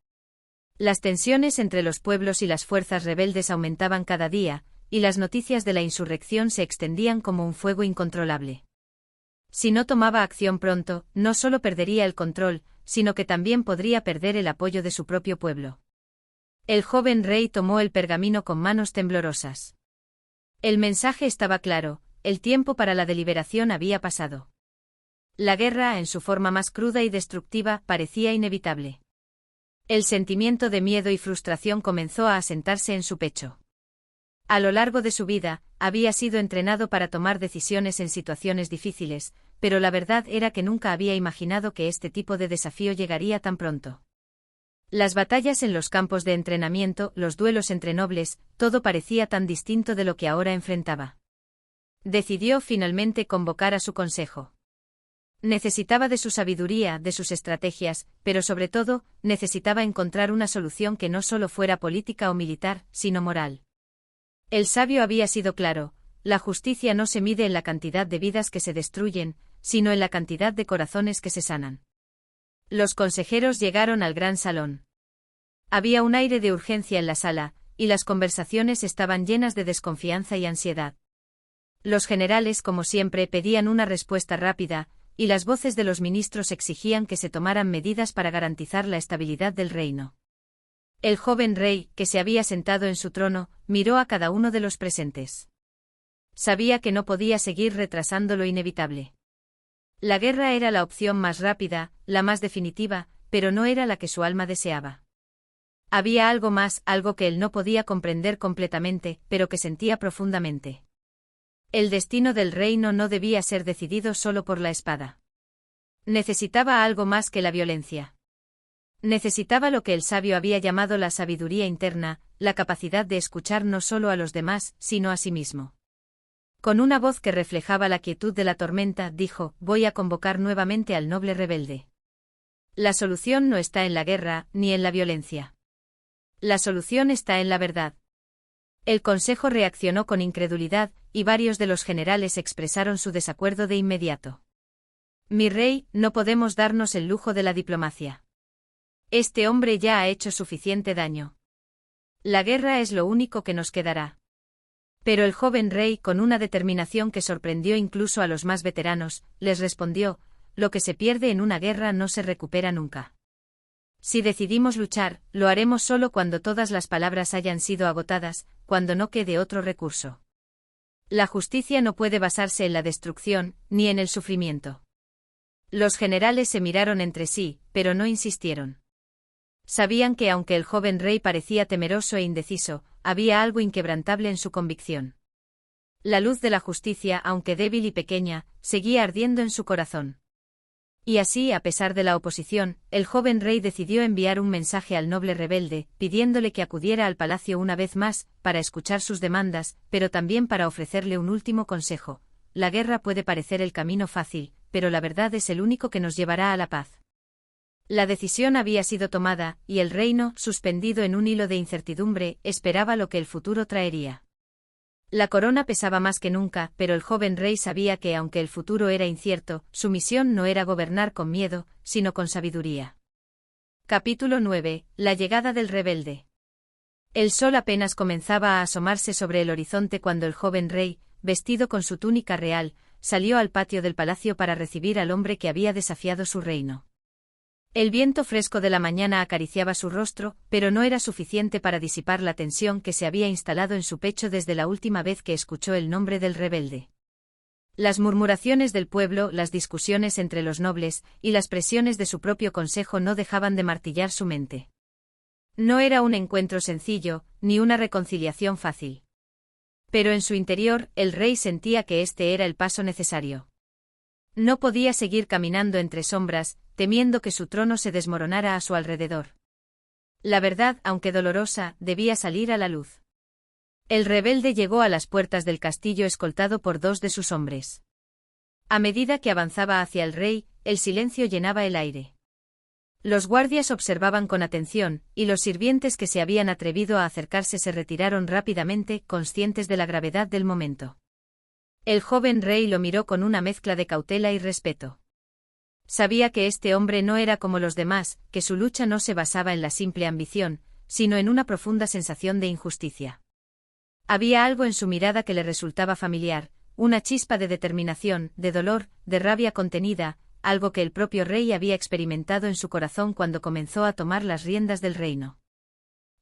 Las tensiones entre los pueblos y las fuerzas rebeldes aumentaban cada día, y las noticias de la insurrección se extendían como un fuego incontrolable. Si no tomaba acción pronto, no solo perdería el control, sino que también podría perder el apoyo de su propio pueblo. El joven rey tomó el pergamino con manos temblorosas. El mensaje estaba claro: el tiempo para la deliberación había pasado. La guerra, en su forma más cruda y destructiva, parecía inevitable. El sentimiento de miedo y frustración comenzó a asentarse en su pecho. A lo largo de su vida, había sido entrenado para tomar decisiones en situaciones difíciles, pero la verdad era que nunca había imaginado que este tipo de desafío llegaría tan pronto. Las batallas en los campos de entrenamiento, los duelos entre nobles, todo parecía tan distinto de lo que ahora enfrentaba. Decidió finalmente convocar a su consejo. Necesitaba de su sabiduría, de sus estrategias, pero sobre todo, necesitaba encontrar una solución que no solo fuera política o militar, sino moral. El sabio había sido claro: la justicia no se mide en la cantidad de vidas que se destruyen, sino en la cantidad de corazones que se sanan. Los consejeros llegaron al gran salón. Había un aire de urgencia en la sala, y las conversaciones estaban llenas de desconfianza y ansiedad. Los generales, como siempre, pedían una respuesta rápida, y las voces de los ministros exigían que se tomaran medidas para garantizar la estabilidad del reino. El joven rey, que se había sentado en su trono, miró a cada uno de los presentes. Sabía que no podía seguir retrasando lo inevitable. La guerra era la opción más rápida, la más definitiva, pero no era la que su alma deseaba. Había algo más, algo que él no podía comprender completamente, pero que sentía profundamente. El destino del reino no debía ser decidido solo por la espada. Necesitaba algo más que la violencia. Necesitaba lo que el sabio había llamado la sabiduría interna, la capacidad de escuchar no solo a los demás, sino a sí mismo. Con una voz que reflejaba la quietud de la tormenta, dijo: voy a convocar nuevamente al noble rebelde. La solución no está en la guerra, ni en la violencia. La solución está en la verdad. El consejo reaccionó con incredulidad, y varios de los generales expresaron su desacuerdo de inmediato. Mi rey, no podemos darnos el lujo de la diplomacia. Este hombre ya ha hecho suficiente daño. La guerra es lo único que nos quedará. Pero el joven rey, con una determinación que sorprendió incluso a los más veteranos, les respondió: lo que se pierde en una guerra no se recupera nunca. Si decidimos luchar, lo haremos solo cuando todas las palabras hayan sido agotadas, cuando no quede otro recurso. La justicia no puede basarse en la destrucción, ni en el sufrimiento. Los generales se miraron entre sí, pero no insistieron. Sabían que aunque el joven rey parecía temeroso e indeciso, había algo inquebrantable en su convicción. La luz de la justicia, aunque débil y pequeña, seguía ardiendo en su corazón. Y así, a pesar de la oposición, el joven rey decidió enviar un mensaje al noble rebelde, pidiéndole que acudiera al palacio una vez más, para escuchar sus demandas, pero también para ofrecerle un último consejo. La guerra puede parecer el camino fácil, pero la verdad es el único que nos llevará a la paz. La decisión había sido tomada, y el reino, suspendido en un hilo de incertidumbre, esperaba lo que el futuro traería. La corona pesaba más que nunca, pero el joven rey sabía que, aunque el futuro era incierto, su misión no era gobernar con miedo, sino con sabiduría. Capítulo 9. La llegada del rebelde. El sol apenas comenzaba a asomarse sobre el horizonte cuando el joven rey, vestido con su túnica real, salió al patio del palacio para recibir al hombre que había desafiado su reino. El viento fresco de la mañana acariciaba su rostro, pero no era suficiente para disipar la tensión que se había instalado en su pecho desde la última vez que escuchó el nombre del rebelde. Las murmuraciones del pueblo, las discusiones entre los nobles, y las presiones de su propio consejo no dejaban de martillar su mente. No era un encuentro sencillo, ni una reconciliación fácil. Pero en su interior, el rey sentía que este era el paso necesario. No podía seguir caminando entre sombras, temiendo que su trono se desmoronara a su alrededor. La verdad, aunque dolorosa, debía salir a la luz. El rebelde llegó a las puertas del castillo escoltado por 2 de sus hombres. A medida que avanzaba hacia el rey, el silencio llenaba el aire. Los guardias observaban con atención, y los sirvientes que se habían atrevido a acercarse se retiraron rápidamente, conscientes de la gravedad del momento. El joven rey lo miró con una mezcla de cautela y respeto. Sabía que este hombre no era como los demás, que su lucha no se basaba en la simple ambición, sino en una profunda sensación de injusticia. Había algo en su mirada que le resultaba familiar, una chispa de determinación, de dolor, de rabia contenida, algo que el propio rey había experimentado en su corazón cuando comenzó a tomar las riendas del reino.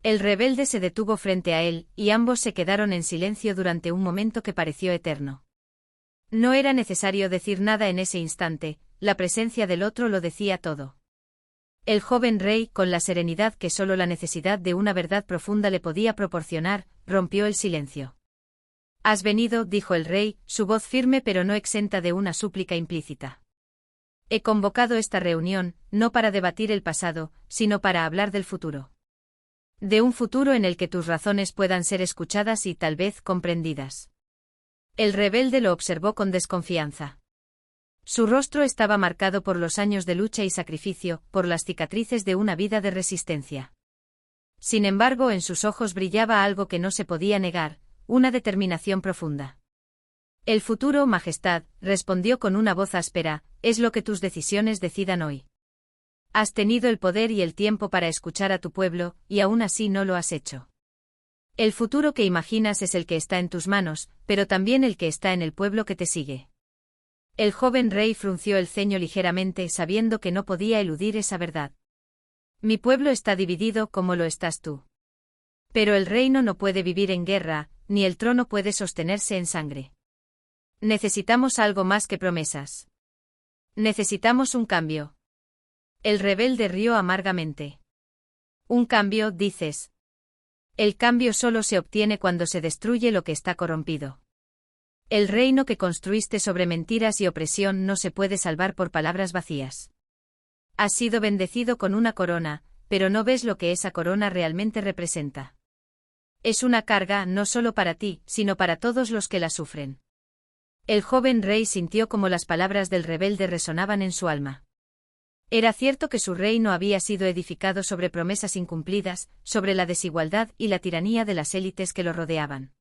El rebelde se detuvo frente a él, y ambos se quedaron en silencio durante un momento que pareció eterno. No era necesario decir nada en ese instante, la presencia del otro lo decía todo. El joven rey, con la serenidad que solo la necesidad de una verdad profunda le podía proporcionar, rompió el silencio. «Has venido», dijo el rey, su voz firme pero no exenta de una súplica implícita. «He convocado esta reunión, no para debatir el pasado, sino para hablar del futuro. De un futuro en el que tus razones puedan ser escuchadas y tal vez comprendidas». El rebelde lo observó con desconfianza. Su rostro estaba marcado por los años de lucha y sacrificio, por las cicatrices de una vida de resistencia. Sin embargo, en sus ojos brillaba algo que no se podía negar, una determinación profunda. «El futuro, Majestad», respondió con una voz áspera, «es lo que tus decisiones decidan hoy. Has tenido el poder y el tiempo para escuchar a tu pueblo, y aún así no lo has hecho. El futuro que imaginas es el que está en tus manos, pero también el que está en el pueblo que te sigue». El joven rey frunció el ceño ligeramente, sabiendo que no podía eludir esa verdad. «Mi pueblo está dividido como lo estás tú. Pero el reino no puede vivir en guerra, ni el trono puede sostenerse en sangre. Necesitamos algo más que promesas. Necesitamos un cambio». El rebelde rió amargamente. «¿Un cambio, dices? El cambio solo se obtiene cuando se destruye lo que está corrompido. El reino que construiste sobre mentiras y opresión no se puede salvar por palabras vacías. Has sido bendecido con una corona, pero no ves lo que esa corona realmente representa. Es una carga no solo para ti, sino para todos los que la sufren. El joven rey sintió como las palabras del rebelde resonaban en su alma. Era cierto que su reino había sido edificado sobre promesas incumplidas, sobre la desigualdad y la tiranía de las élites que lo rodeaban.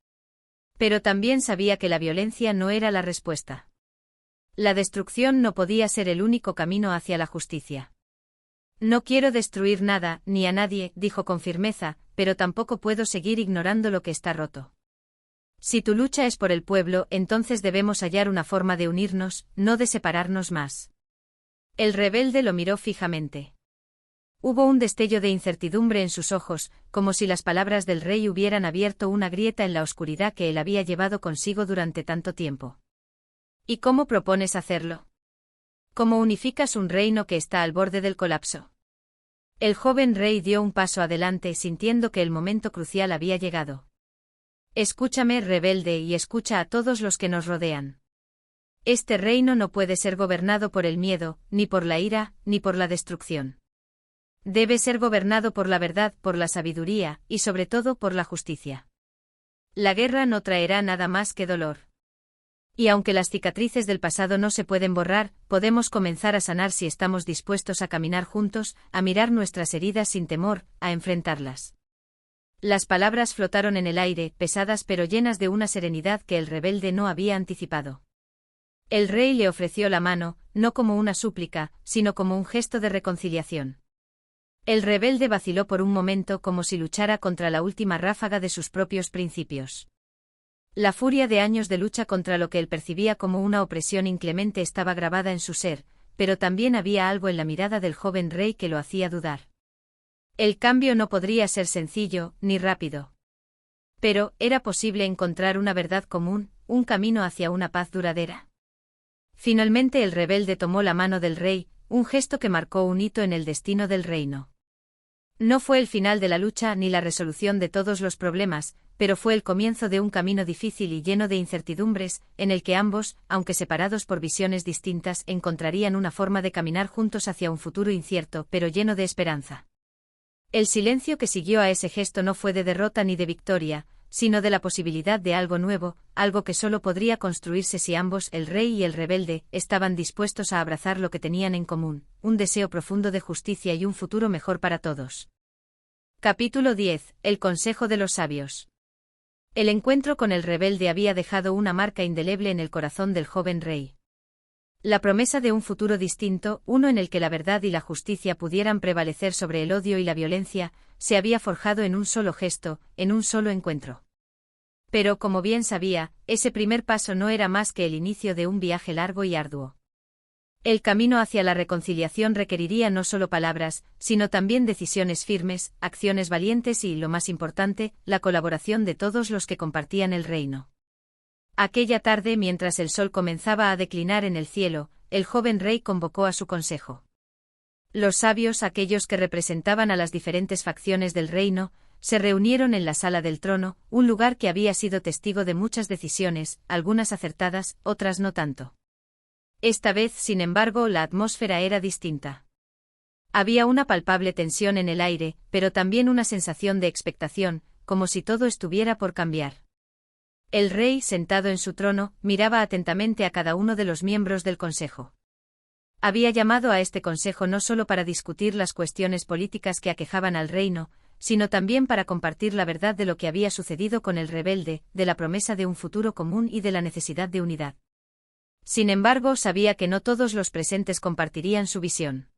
Pero también sabía que la violencia no era la respuesta. La destrucción no podía ser el único camino hacia la justicia. No quiero destruir nada, ni a nadie, dijo con firmeza, pero tampoco puedo seguir ignorando lo que está roto. Si tu lucha es por el pueblo, entonces debemos hallar una forma de unirnos, no de separarnos más. El rebelde lo miró fijamente. Hubo un destello de incertidumbre en sus ojos, como si las palabras del rey hubieran abierto una grieta en la oscuridad que él había llevado consigo durante tanto tiempo. ¿Y cómo propones hacerlo? ¿Cómo unificas un reino que está al borde del colapso? El joven rey dio un paso adelante sintiendo que el momento crucial había llegado. Escúchame, rebelde, y escucha a todos los que nos rodean. Este reino no puede ser gobernado por el miedo, ni por la ira, ni por la destrucción. Debe ser gobernado por la verdad, por la sabiduría, y sobre todo por la justicia. La guerra no traerá nada más que dolor. Y aunque las cicatrices del pasado no se pueden borrar, podemos comenzar a sanar si estamos dispuestos a caminar juntos, a mirar nuestras heridas sin temor, a enfrentarlas. Las palabras flotaron en el aire, pesadas pero llenas de una serenidad que el rebelde no había anticipado. El rey le ofreció la mano, no como una súplica, sino como un gesto de reconciliación. El rebelde vaciló por un momento como si luchara contra la última ráfaga de sus propios principios. La furia de años de lucha contra lo que él percibía como una opresión inclemente estaba grabada en su ser, pero también había algo en la mirada del joven rey que lo hacía dudar. El cambio no podría ser sencillo, ni rápido. Pero, ¿era posible encontrar una verdad común, un camino hacia una paz duradera? Finalmente el rebelde tomó la mano del rey, un gesto que marcó un hito en el destino del reino. No fue el final de la lucha ni la resolución de todos los problemas, pero fue el comienzo de un camino difícil y lleno de incertidumbres, en el que ambos, aunque separados por visiones distintas, encontrarían una forma de caminar juntos hacia un futuro incierto, pero lleno de esperanza. El silencio que siguió a ese gesto no fue de derrota ni de victoria, sino de la posibilidad de algo nuevo, algo que solo podría construirse si ambos, el rey y el rebelde, estaban dispuestos a abrazar lo que tenían en común, un deseo profundo de justicia y un futuro mejor para todos. Capítulo 10. El Consejo de los Sabios. El encuentro con el rebelde había dejado una marca indeleble en el corazón del joven rey. La promesa de un futuro distinto, uno en el que la verdad y la justicia pudieran prevalecer sobre el odio y la violencia, se había forjado en un solo gesto, en un solo encuentro. Pero, como bien sabía, ese primer paso no era más que el inicio de un viaje largo y arduo. El camino hacia la reconciliación requeriría no solo palabras, sino también decisiones firmes, acciones valientes y, lo más importante, la colaboración de todos los que compartían el reino. Aquella tarde, mientras el sol comenzaba a declinar en el cielo, el joven rey convocó a su consejo. Los sabios, aquellos que representaban a las diferentes facciones del reino, se reunieron en la sala del trono, un lugar que había sido testigo de muchas decisiones, algunas acertadas, otras no tanto. Esta vez, sin embargo, la atmósfera era distinta. Había una palpable tensión en el aire, pero también una sensación de expectación, como si todo estuviera por cambiar. El rey, sentado en su trono, miraba atentamente a cada uno de los miembros del consejo. Había llamado a este consejo no solo para discutir las cuestiones políticas que aquejaban al reino, sino también para compartir la verdad de lo que había sucedido con el rebelde, de la promesa de un futuro común y de la necesidad de unidad. Sin embargo, sabía que no todos los presentes compartirían su visión.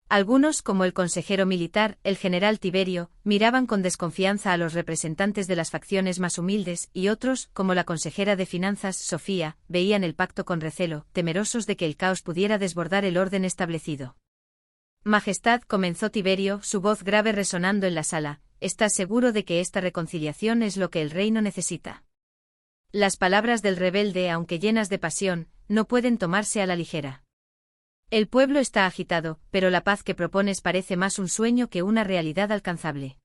Algunos, como el consejero militar, el general Tiberio, miraban con desconfianza a los representantes de las facciones más humildes, y otros, como la consejera de finanzas, Sofía, veían el pacto con recelo, temerosos de que el caos pudiera desbordar el orden establecido. Majestad, comenzó Tiberio, su voz grave resonando en la sala, ¿estás seguro de que esta reconciliación es lo que el reino necesita? Las palabras del rebelde, aunque llenas de pasión, no pueden tomarse a la ligera. El pueblo está agitado, pero la paz que propones parece más un sueño que una realidad alcanzable.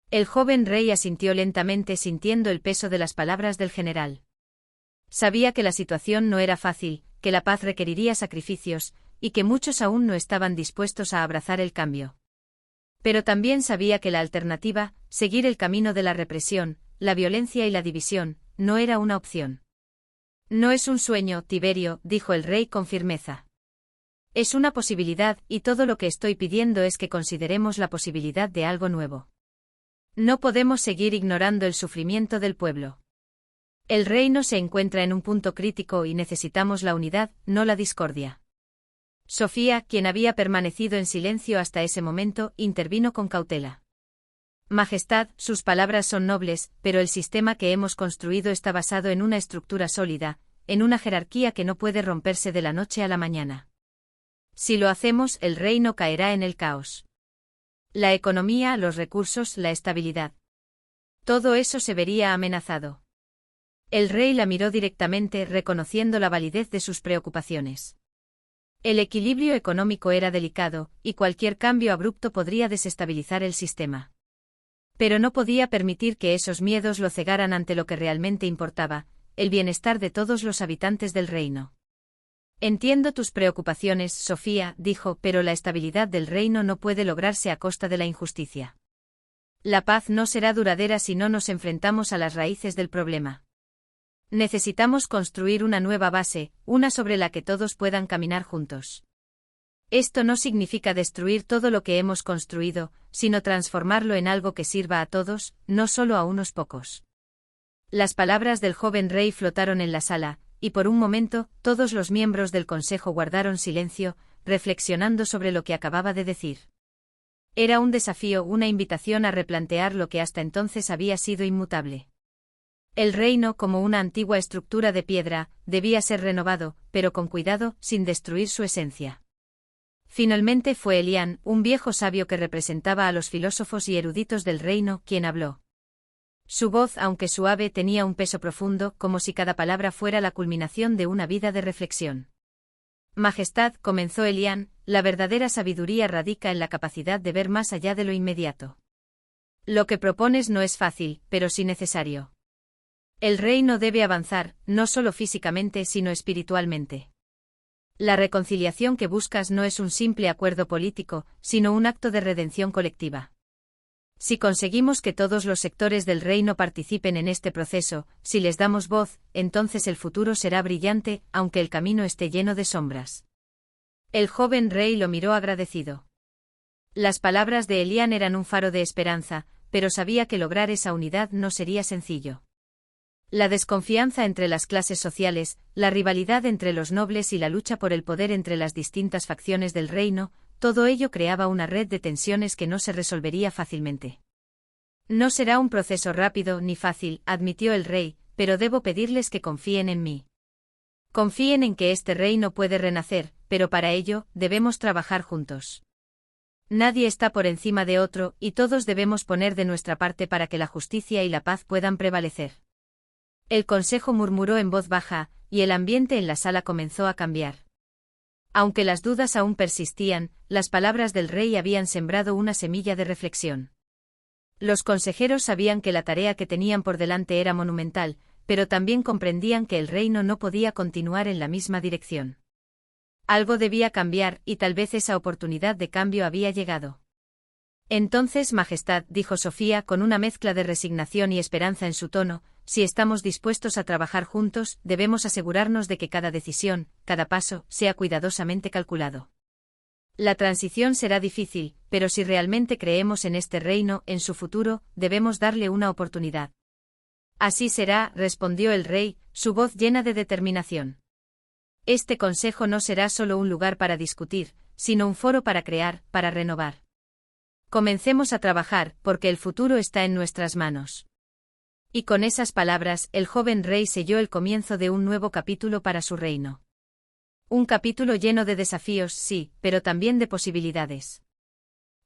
El joven rey asintió lentamente sintiendo el peso de las palabras del general. Sabía que la situación no era fácil, que la paz requeriría sacrificios, y que muchos aún no estaban dispuestos a abrazar el cambio. Pero también sabía que la alternativa, seguir el camino de la represión, la violencia y la división, no era una opción. No es un sueño, Tiberio, dijo el rey con firmeza. Es una posibilidad, y todo lo que estoy pidiendo es que consideremos la posibilidad de algo nuevo. No podemos seguir ignorando el sufrimiento del pueblo. El reino se encuentra en un punto crítico y necesitamos la unidad, no la discordia. Sofía, quien había permanecido en silencio hasta ese momento, intervino con cautela. Majestad, sus palabras son nobles, pero el sistema que hemos construido está basado en una estructura sólida, en una jerarquía que no puede romperse de la noche a la mañana. Si lo hacemos, el reino caerá en el caos. La economía, los recursos, la estabilidad. Todo eso se vería amenazado. El rey la miró directamente, reconociendo la validez de sus preocupaciones. El equilibrio económico era delicado, y cualquier cambio abrupto podría desestabilizar el sistema. Pero no podía permitir que esos miedos lo cegaran ante lo que realmente importaba, el bienestar de todos los habitantes del reino. Entiendo tus preocupaciones, Sofía, dijo, pero la estabilidad del reino no puede lograrse a costa de la injusticia. La paz no será duradera si no nos enfrentamos a las raíces del problema. Necesitamos construir una nueva base, una sobre la que todos puedan caminar juntos. Esto no significa destruir todo lo que hemos construido, sino transformarlo en algo que sirva a todos, no solo a unos pocos. Las palabras del joven rey flotaron en la sala, y por un momento, todos los miembros del consejo guardaron silencio, reflexionando sobre lo que acababa de decir. Era un desafío, una invitación a replantear lo que hasta entonces había sido inmutable. El reino, como una antigua estructura de piedra, debía ser renovado, pero con cuidado, sin destruir su esencia. Finalmente fue Elián, un viejo sabio que representaba a los filósofos y eruditos del reino, quien habló. Su voz, aunque suave, tenía un peso profundo, como si cada palabra fuera la culminación de una vida de reflexión. Majestad, comenzó Elián, la verdadera sabiduría radica en la capacidad de ver más allá de lo inmediato. Lo que propones no es fácil, pero sí necesario. El reino debe avanzar, no solo físicamente sino espiritualmente. La reconciliación que buscas no es un simple acuerdo político, sino un acto de redención colectiva. Si conseguimos que todos los sectores del reino participen en este proceso, si les damos voz, entonces el futuro será brillante, aunque el camino esté lleno de sombras. El joven rey lo miró agradecido. Las palabras de Elián eran un faro de esperanza, pero sabía que lograr esa unidad no sería sencillo. La desconfianza entre las clases sociales, la rivalidad entre los nobles y la lucha por el poder entre las distintas facciones del reino, todo ello creaba una red de tensiones que no se resolvería fácilmente. No será un proceso rápido ni fácil, admitió el rey, pero debo pedirles que confíen en mí. Confíen en que este reino puede renacer, pero para ello, debemos trabajar juntos. Nadie está por encima de otro, y todos debemos poner de nuestra parte para que la justicia y la paz puedan prevalecer. El consejo murmuró en voz baja, y el ambiente en la sala comenzó a cambiar. Aunque las dudas aún persistían, las palabras del rey habían sembrado una semilla de reflexión. Los consejeros sabían que la tarea que tenían por delante era monumental, pero también comprendían que el reino no podía continuar en la misma dirección. Algo debía cambiar, y tal vez esa oportunidad de cambio había llegado. Entonces, Majestad, dijo Sofía con una mezcla de resignación y esperanza en su tono, si estamos dispuestos a trabajar juntos, debemos asegurarnos de que cada decisión, cada paso, sea cuidadosamente calculado. La transición será difícil, pero si realmente creemos en este reino, en su futuro, debemos darle una oportunidad. Así será, respondió el rey, su voz llena de determinación. Este consejo no será solo un lugar para discutir, sino un foro para crear, para renovar. Comencemos a trabajar, porque el futuro está en nuestras manos. Y con esas palabras, el joven rey selló el comienzo de un nuevo capítulo para su reino. Un capítulo lleno de desafíos, sí, pero también de posibilidades.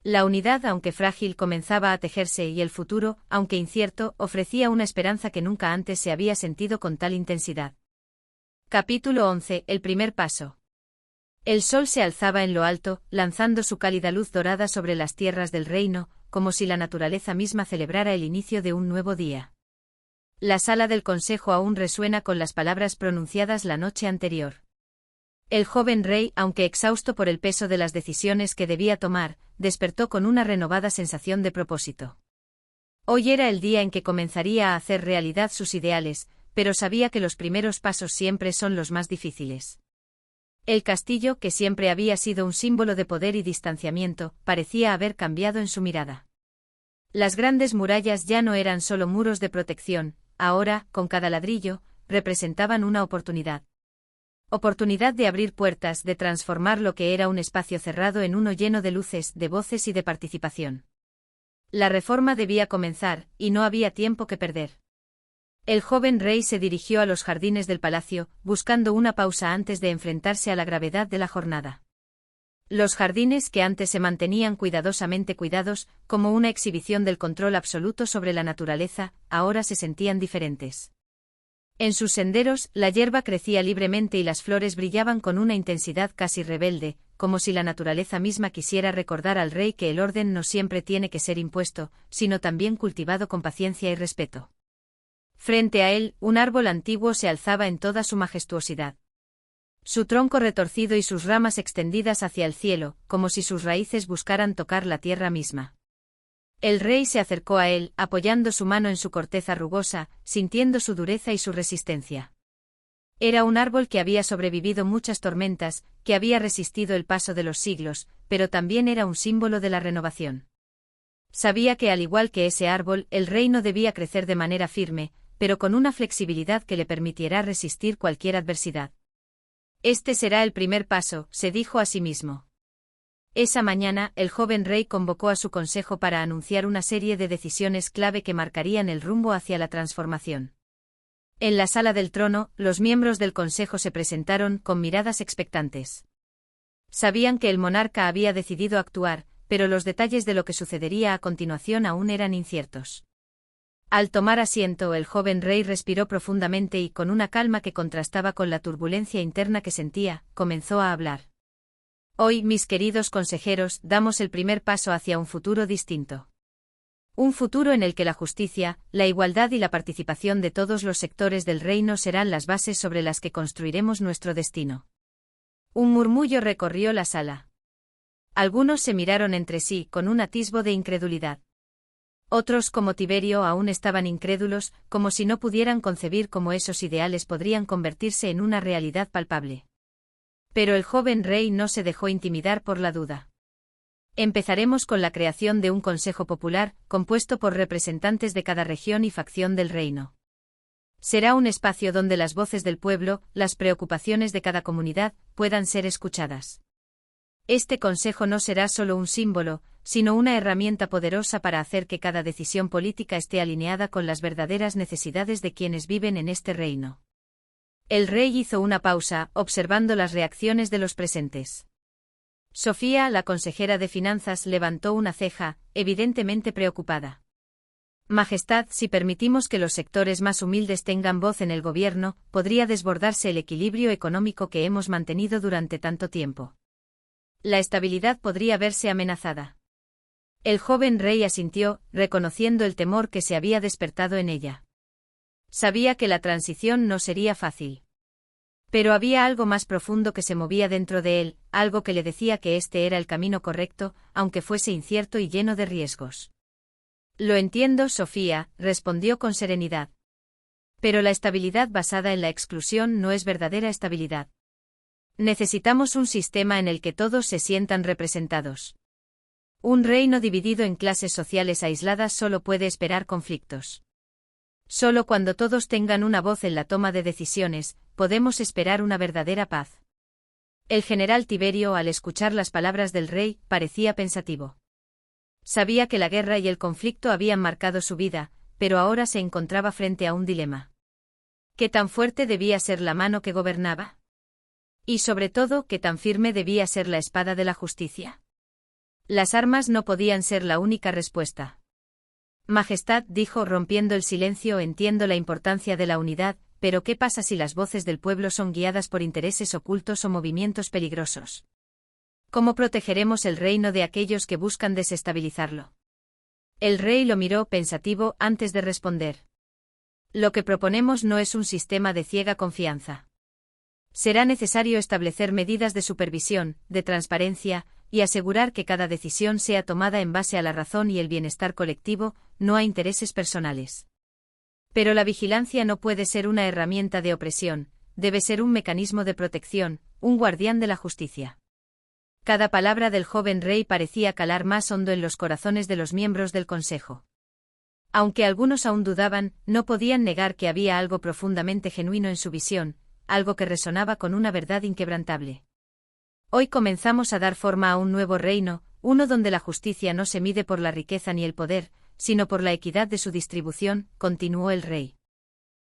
La unidad, aunque frágil, comenzaba a tejerse y el futuro, aunque incierto, ofrecía una esperanza que nunca antes se había sentido con tal intensidad. Capítulo 11. El primer paso. El sol se alzaba en lo alto, lanzando su cálida luz dorada sobre las tierras del reino, como si la naturaleza misma celebrara el inicio de un nuevo día. La sala del consejo aún resuena con las palabras pronunciadas la noche anterior. El joven rey, aunque exhausto por el peso de las decisiones que debía tomar, despertó con una renovada sensación de propósito. Hoy era el día en que comenzaría a hacer realidad sus ideales, pero sabía que los primeros pasos siempre son los más difíciles. El castillo, que siempre había sido un símbolo de poder y distanciamiento, parecía haber cambiado en su mirada. Las grandes murallas ya no eran solo muros de protección, ahora, con cada ladrillo, representaban una oportunidad. Oportunidad de abrir puertas, de transformar lo que era un espacio cerrado en uno lleno de luces, de voces y de participación. La reforma debía comenzar, y no había tiempo que perder. El joven rey se dirigió a los jardines del palacio, buscando una pausa antes de enfrentarse a la gravedad de la jornada. Los jardines que antes se mantenían cuidadosamente cuidados, como una exhibición del control absoluto sobre la naturaleza, ahora se sentían diferentes. En sus senderos, la hierba crecía libremente y las flores brillaban con una intensidad casi rebelde, como si la naturaleza misma quisiera recordar al rey que el orden no siempre tiene que ser impuesto, sino también cultivado con paciencia y respeto. Frente a él, un árbol antiguo se alzaba en toda su majestuosidad. Su tronco retorcido y sus ramas extendidas hacia el cielo, como si sus raíces buscaran tocar la tierra misma. El rey se acercó a él, apoyando su mano en su corteza rugosa, sintiendo su dureza y su resistencia. Era un árbol que había sobrevivido muchas tormentas, que había resistido el paso de los siglos, pero también era un símbolo de la renovación. Sabía que al igual que ese árbol, el reino debía crecer de manera firme, pero con una flexibilidad que le permitiera resistir cualquier adversidad. Este será el primer paso, se dijo a sí mismo. Esa mañana, el joven rey convocó a su consejo para anunciar una serie de decisiones clave que marcarían el rumbo hacia la transformación. En la sala del trono, los miembros del consejo se presentaron con miradas expectantes. Sabían que el monarca había decidido actuar, pero los detalles de lo que sucedería a continuación aún eran inciertos. Al tomar asiento, el joven rey respiró profundamente y, con una calma que contrastaba con la turbulencia interna que sentía, comenzó a hablar. Hoy, mis queridos consejeros, damos el primer paso hacia un futuro distinto. Un futuro en el que la justicia, la igualdad y la participación de todos los sectores del reino serán las bases sobre las que construiremos nuestro destino. Un murmullo recorrió la sala. Algunos se miraron entre sí con un atisbo de incredulidad. Otros, como Tiberio, aún estaban incrédulos, como si no pudieran concebir cómo esos ideales podrían convertirse en una realidad palpable. Pero el joven rey no se dejó intimidar por la duda. Empezaremos con la creación de un Consejo Popular, compuesto por representantes de cada región y facción del reino. Será un espacio donde las voces del pueblo, las preocupaciones de cada comunidad, puedan ser escuchadas. Este consejo no será solo un símbolo, sino una herramienta poderosa para hacer que cada decisión política esté alineada con las verdaderas necesidades de quienes viven en este reino. El rey hizo una pausa, observando las reacciones de los presentes. Sofía, la consejera de finanzas, levantó una ceja, evidentemente preocupada. Majestad, si permitimos que los sectores más humildes tengan voz en el gobierno, podría desbordarse el equilibrio económico que hemos mantenido durante tanto tiempo. La estabilidad podría verse amenazada. El joven rey asintió, reconociendo el temor que se había despertado en ella. Sabía que la transición no sería fácil. Pero había algo más profundo que se movía dentro de él, algo que le decía que este era el camino correcto, aunque fuese incierto y lleno de riesgos. Lo entiendo, Sofía, respondió con serenidad. Pero la estabilidad basada en la exclusión no es verdadera estabilidad. Necesitamos un sistema en el que todos se sientan representados. Un reino dividido en clases sociales aisladas solo puede esperar conflictos. Solo cuando todos tengan una voz en la toma de decisiones, podemos esperar una verdadera paz. El general Tiberio, al escuchar las palabras del rey, parecía pensativo. Sabía que la guerra y el conflicto habían marcado su vida, pero ahora se encontraba frente a un dilema. ¿Qué tan fuerte debía ser la mano que gobernaba? Y sobre todo, ¿qué tan firme debía ser la espada de la justicia? Las armas no podían ser la única respuesta. Majestad, dijo rompiendo el silencio, entiendo la importancia de la unidad, pero ¿qué pasa si las voces del pueblo son guiadas por intereses ocultos o movimientos peligrosos? ¿Cómo protegeremos el reino de aquellos que buscan desestabilizarlo? El rey lo miró pensativo antes de responder. Lo que proponemos no es un sistema de ciega confianza. Será necesario establecer medidas de supervisión, de transparencia, y asegurar que cada decisión sea tomada en base a la razón y el bienestar colectivo, no a intereses personales. Pero la vigilancia no puede ser una herramienta de opresión, debe ser un mecanismo de protección, un guardián de la justicia. Cada palabra del joven rey parecía calar más hondo en los corazones de los miembros del consejo. Aunque algunos aún dudaban, no podían negar que había algo profundamente genuino en su visión, algo que resonaba con una verdad inquebrantable. Hoy comenzamos a dar forma a un nuevo reino, uno donde la justicia no se mide por la riqueza ni el poder, sino por la equidad de su distribución, continuó el rey.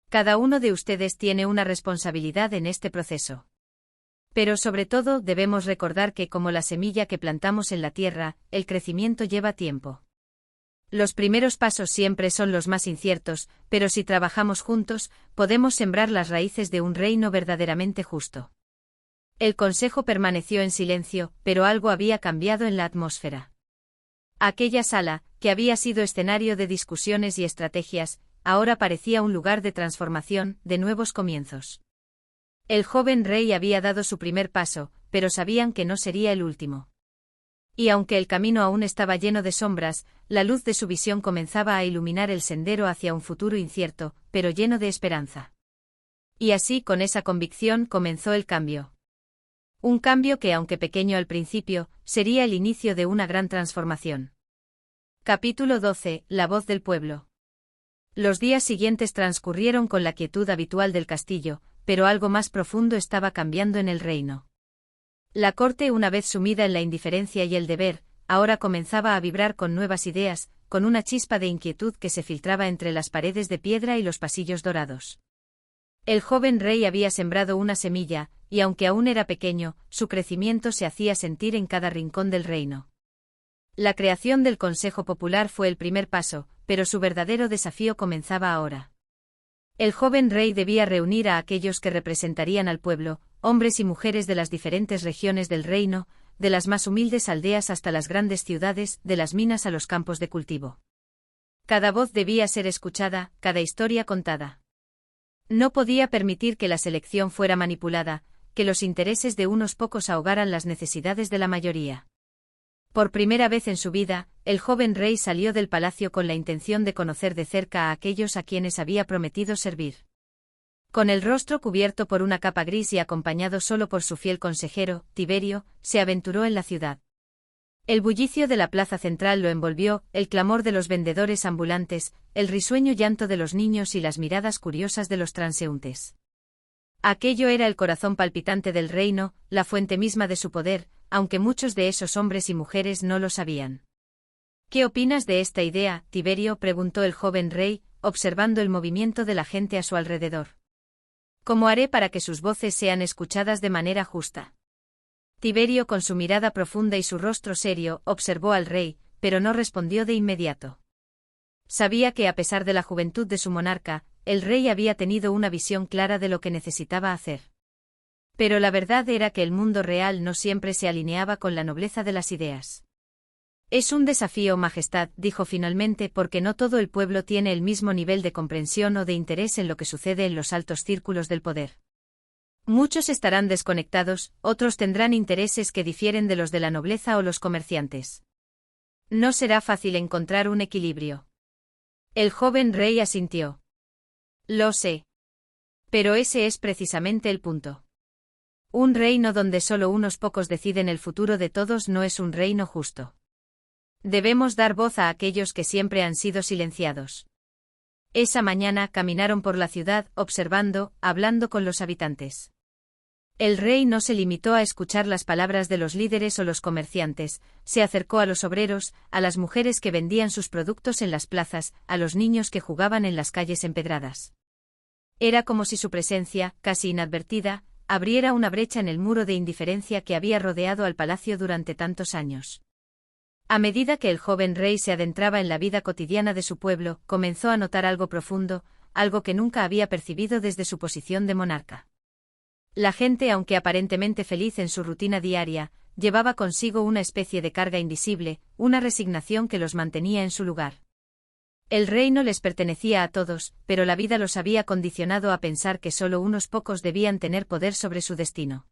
Cada uno de ustedes tiene una responsabilidad en este proceso. Pero sobre todo debemos recordar que como la semilla que plantamos en la tierra, el crecimiento lleva tiempo. Los primeros pasos siempre son los más inciertos, pero si trabajamos juntos, podemos sembrar las raíces de un reino verdaderamente justo. El consejo permaneció en silencio, pero algo había cambiado en la atmósfera. Aquella sala, que había sido escenario de discusiones y estrategias, ahora parecía un lugar de transformación, de nuevos comienzos. El joven rey había dado su primer paso, pero sabían que no sería el último. Y aunque el camino aún estaba lleno de sombras, la luz de su visión comenzaba a iluminar el sendero hacia un futuro incierto, pero lleno de esperanza. Y así con esa convicción comenzó el cambio. Un cambio que, aunque pequeño al principio, sería el inicio de una gran transformación. Capítulo 12. La voz del pueblo. Los días siguientes transcurrieron con la quietud habitual del castillo, pero algo más profundo estaba cambiando en el reino. La corte, una vez sumida en la indiferencia y el deber, ahora comenzaba a vibrar con nuevas ideas, con una chispa de inquietud que se filtraba entre las paredes de piedra y los pasillos dorados. El joven rey había sembrado una semilla, y aunque aún era pequeño, su crecimiento se hacía sentir en cada rincón del reino. La creación del Consejo Popular fue el primer paso, pero su verdadero desafío comenzaba ahora. El joven rey debía reunir a aquellos que representarían al pueblo, hombres y mujeres de las diferentes regiones del reino, de las más humildes aldeas hasta las grandes ciudades, de las minas a los campos de cultivo. Cada voz debía ser escuchada, cada historia contada. No podía permitir que la selección fuera manipulada, que los intereses de unos pocos ahogaran las necesidades de la mayoría. Por primera vez en su vida, el joven rey salió del palacio con la intención de conocer de cerca a aquellos a quienes había prometido servir. Con el rostro cubierto por una capa gris y acompañado solo por su fiel consejero, Tiberio, se aventuró en la ciudad. El bullicio de la plaza central lo envolvió, el clamor de los vendedores ambulantes, el risueño llanto de los niños y las miradas curiosas de los transeúntes. Aquello era el corazón palpitante del reino, la fuente misma de su poder, aunque muchos de esos hombres y mujeres no lo sabían. ¿Qué opinas de esta idea, Tiberio?, preguntó el joven rey, observando el movimiento de la gente a su alrededor. ¿Cómo haré para que sus voces sean escuchadas de manera justa? Tiberio, con su mirada profunda y su rostro serio, observó al rey, pero no respondió de inmediato. Sabía que a pesar de la juventud de su monarca, el rey había tenido una visión clara de lo que necesitaba hacer. Pero la verdad era que el mundo real no siempre se alineaba con la nobleza de las ideas. Es un desafío, Majestad, dijo finalmente, porque no todo el pueblo tiene el mismo nivel de comprensión o de interés en lo que sucede en los altos círculos del poder. Muchos estarán desconectados, otros tendrán intereses que difieren de los de la nobleza o los comerciantes. No será fácil encontrar un equilibrio. El joven rey asintió. Lo sé. Pero ese es precisamente el punto. Un reino donde solo unos pocos deciden el futuro de todos no es un reino justo. Debemos dar voz a aquellos que siempre han sido silenciados. Esa mañana caminaron por la ciudad, observando, hablando con los habitantes. El rey no se limitó a escuchar las palabras de los líderes o los comerciantes, se acercó a los obreros, a las mujeres que vendían sus productos en las plazas, a los niños que jugaban en las calles empedradas. Era como si su presencia, casi inadvertida, abriera una brecha en el muro de indiferencia que había rodeado al palacio durante tantos años. A medida que el joven rey se adentraba en la vida cotidiana de su pueblo, comenzó a notar algo profundo, algo que nunca había percibido desde su posición de monarca. La gente, aunque aparentemente feliz en su rutina diaria, llevaba consigo una especie de carga invisible, una resignación que los mantenía en su lugar. El reino les pertenecía a todos, pero la vida los había condicionado a pensar que solo unos pocos debían tener poder sobre su destino.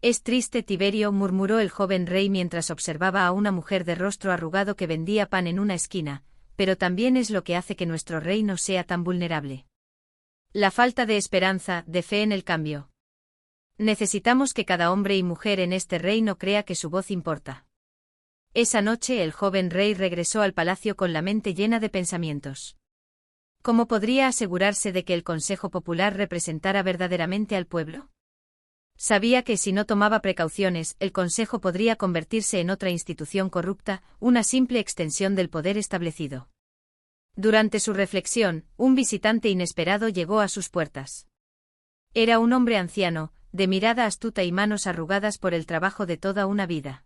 Es triste, Tiberio, murmuró el joven rey mientras observaba a una mujer de rostro arrugado que vendía pan en una esquina, pero también es lo que hace que nuestro reino sea tan vulnerable. La falta de esperanza, de fe en el cambio. Necesitamos que cada hombre y mujer en este reino crea que su voz importa. Esa noche el joven rey regresó al palacio con la mente llena de pensamientos. ¿Cómo podría asegurarse de que el Consejo Popular representara verdaderamente al pueblo? Sabía que si no tomaba precauciones, el Consejo podría convertirse en otra institución corrupta, una simple extensión del poder establecido. Durante su reflexión, un visitante inesperado llegó a sus puertas. Era un hombre anciano, de mirada astuta y manos arrugadas por el trabajo de toda una vida.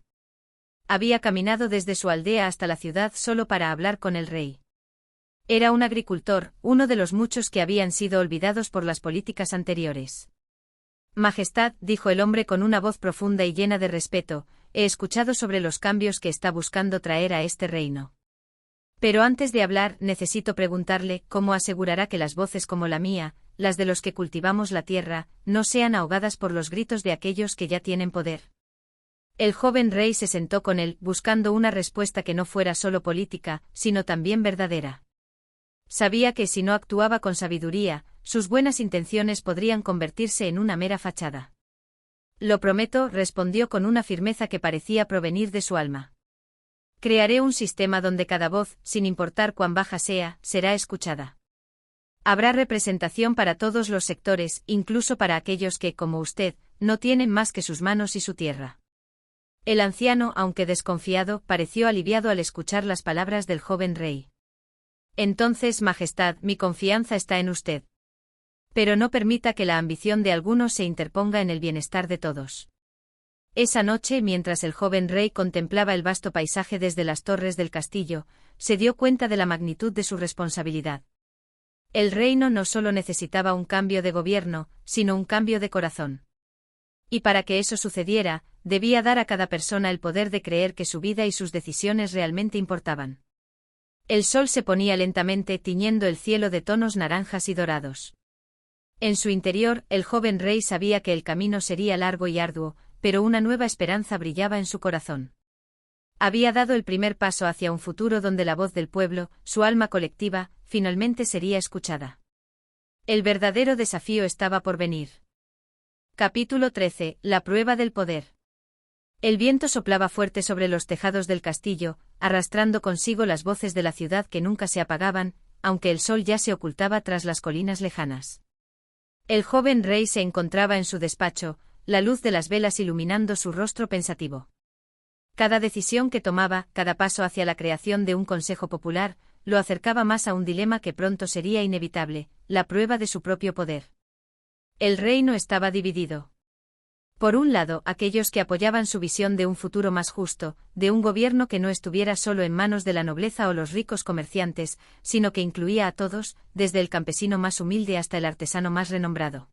Había caminado desde su aldea hasta la ciudad solo para hablar con el rey. Era un agricultor, uno de los muchos que habían sido olvidados por las políticas anteriores. Majestad, dijo el hombre con una voz profunda y llena de respeto, he escuchado sobre los cambios que está buscando traer a este reino. Pero antes de hablar, necesito preguntarle, ¿cómo asegurará que las voces como la mía, las de los que cultivamos la tierra, no sean ahogadas por los gritos de aquellos que ya tienen poder? El joven rey se sentó con él, buscando una respuesta que no fuera solo política, sino también verdadera. Sabía que si no actuaba con sabiduría, sus buenas intenciones podrían convertirse en una mera fachada. Lo prometo, respondió con una firmeza que parecía provenir de su alma. Crearé un sistema donde cada voz, sin importar cuán baja sea, será escuchada. Habrá representación para todos los sectores, incluso para aquellos que, como usted, no tienen más que sus manos y su tierra. El anciano, aunque desconfiado, pareció aliviado al escuchar las palabras del joven rey. Entonces, Majestad, mi confianza está en usted. Pero no permita que la ambición de algunos se interponga en el bienestar de todos. Esa noche, mientras el joven rey contemplaba el vasto paisaje desde las torres del castillo, se dio cuenta de la magnitud de su responsabilidad. El reino no solo necesitaba un cambio de gobierno, sino un cambio de corazón. Y para que eso sucediera, debía dar a cada persona el poder de creer que su vida y sus decisiones realmente importaban. El sol se ponía lentamente, tiñendo el cielo de tonos naranjas y dorados. En su interior, el joven rey sabía que el camino sería largo y arduo, pero una nueva esperanza brillaba en su corazón. Había dado el primer paso hacia un futuro donde la voz del pueblo, su alma colectiva, finalmente sería escuchada. El verdadero desafío estaba por venir. Capítulo 13. La prueba del poder. El viento soplaba fuerte sobre los tejados del castillo, arrastrando consigo las voces de la ciudad que nunca se apagaban, aunque el sol ya se ocultaba tras las colinas lejanas. El joven rey se encontraba en su despacho, la luz de las velas iluminando su rostro pensativo. Cada decisión que tomaba, cada paso hacia la creación de un consejo popular, lo acercaba más a un dilema que pronto sería inevitable, la prueba de su propio poder. El reino estaba dividido. Por un lado, aquellos que apoyaban su visión de un futuro más justo, de un gobierno que no estuviera solo en manos de la nobleza o los ricos comerciantes, sino que incluía a todos, desde el campesino más humilde hasta el artesano más renombrado.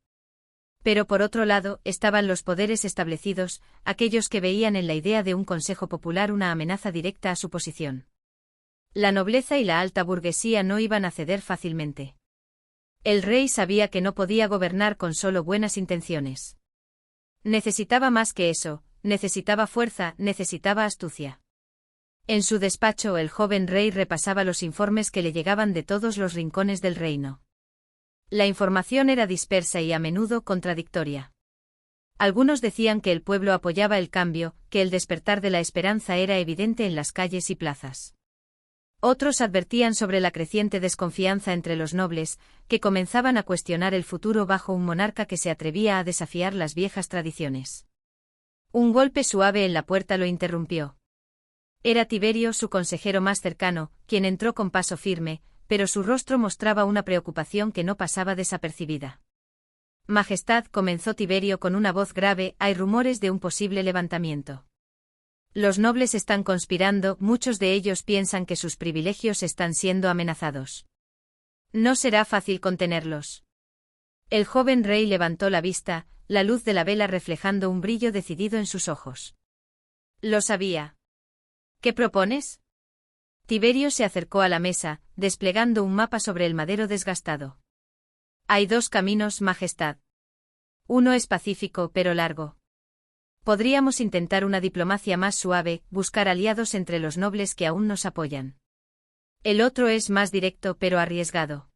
Pero por otro lado, estaban los poderes establecidos, aquellos que veían en la idea de un consejo popular una amenaza directa a su posición. La nobleza y la alta burguesía no iban a ceder fácilmente. El rey sabía que no podía gobernar con solo buenas intenciones. Necesitaba más que eso, necesitaba fuerza, necesitaba astucia. En su despacho el joven rey repasaba los informes que le llegaban de todos los rincones del reino. La información era dispersa y a menudo contradictoria. Algunos decían que el pueblo apoyaba el cambio, que el despertar de la esperanza era evidente en las calles y plazas. Otros advertían sobre la creciente desconfianza entre los nobles, que comenzaban a cuestionar el futuro bajo un monarca que se atrevía a desafiar las viejas tradiciones. Un golpe suave en la puerta lo interrumpió. Era Tiberio, su consejero más cercano, quien entró con paso firme, pero su rostro mostraba una preocupación que no pasaba desapercibida. Majestad, comenzó Tiberio con una voz grave, hay rumores de un posible levantamiento. Los nobles están conspirando, muchos de ellos piensan que sus privilegios están siendo amenazados. No será fácil contenerlos. El joven rey levantó la vista, la luz de la vela reflejando un brillo decidido en sus ojos. Lo sabía. ¿Qué propones? Tiberio se acercó a la mesa, desplegando un mapa sobre el madero desgastado. Hay dos caminos, Majestad. Uno es pacífico pero largo. Podríamos intentar una diplomacia más suave, buscar aliados entre los nobles que aún nos apoyan. El otro es más directo pero arriesgado.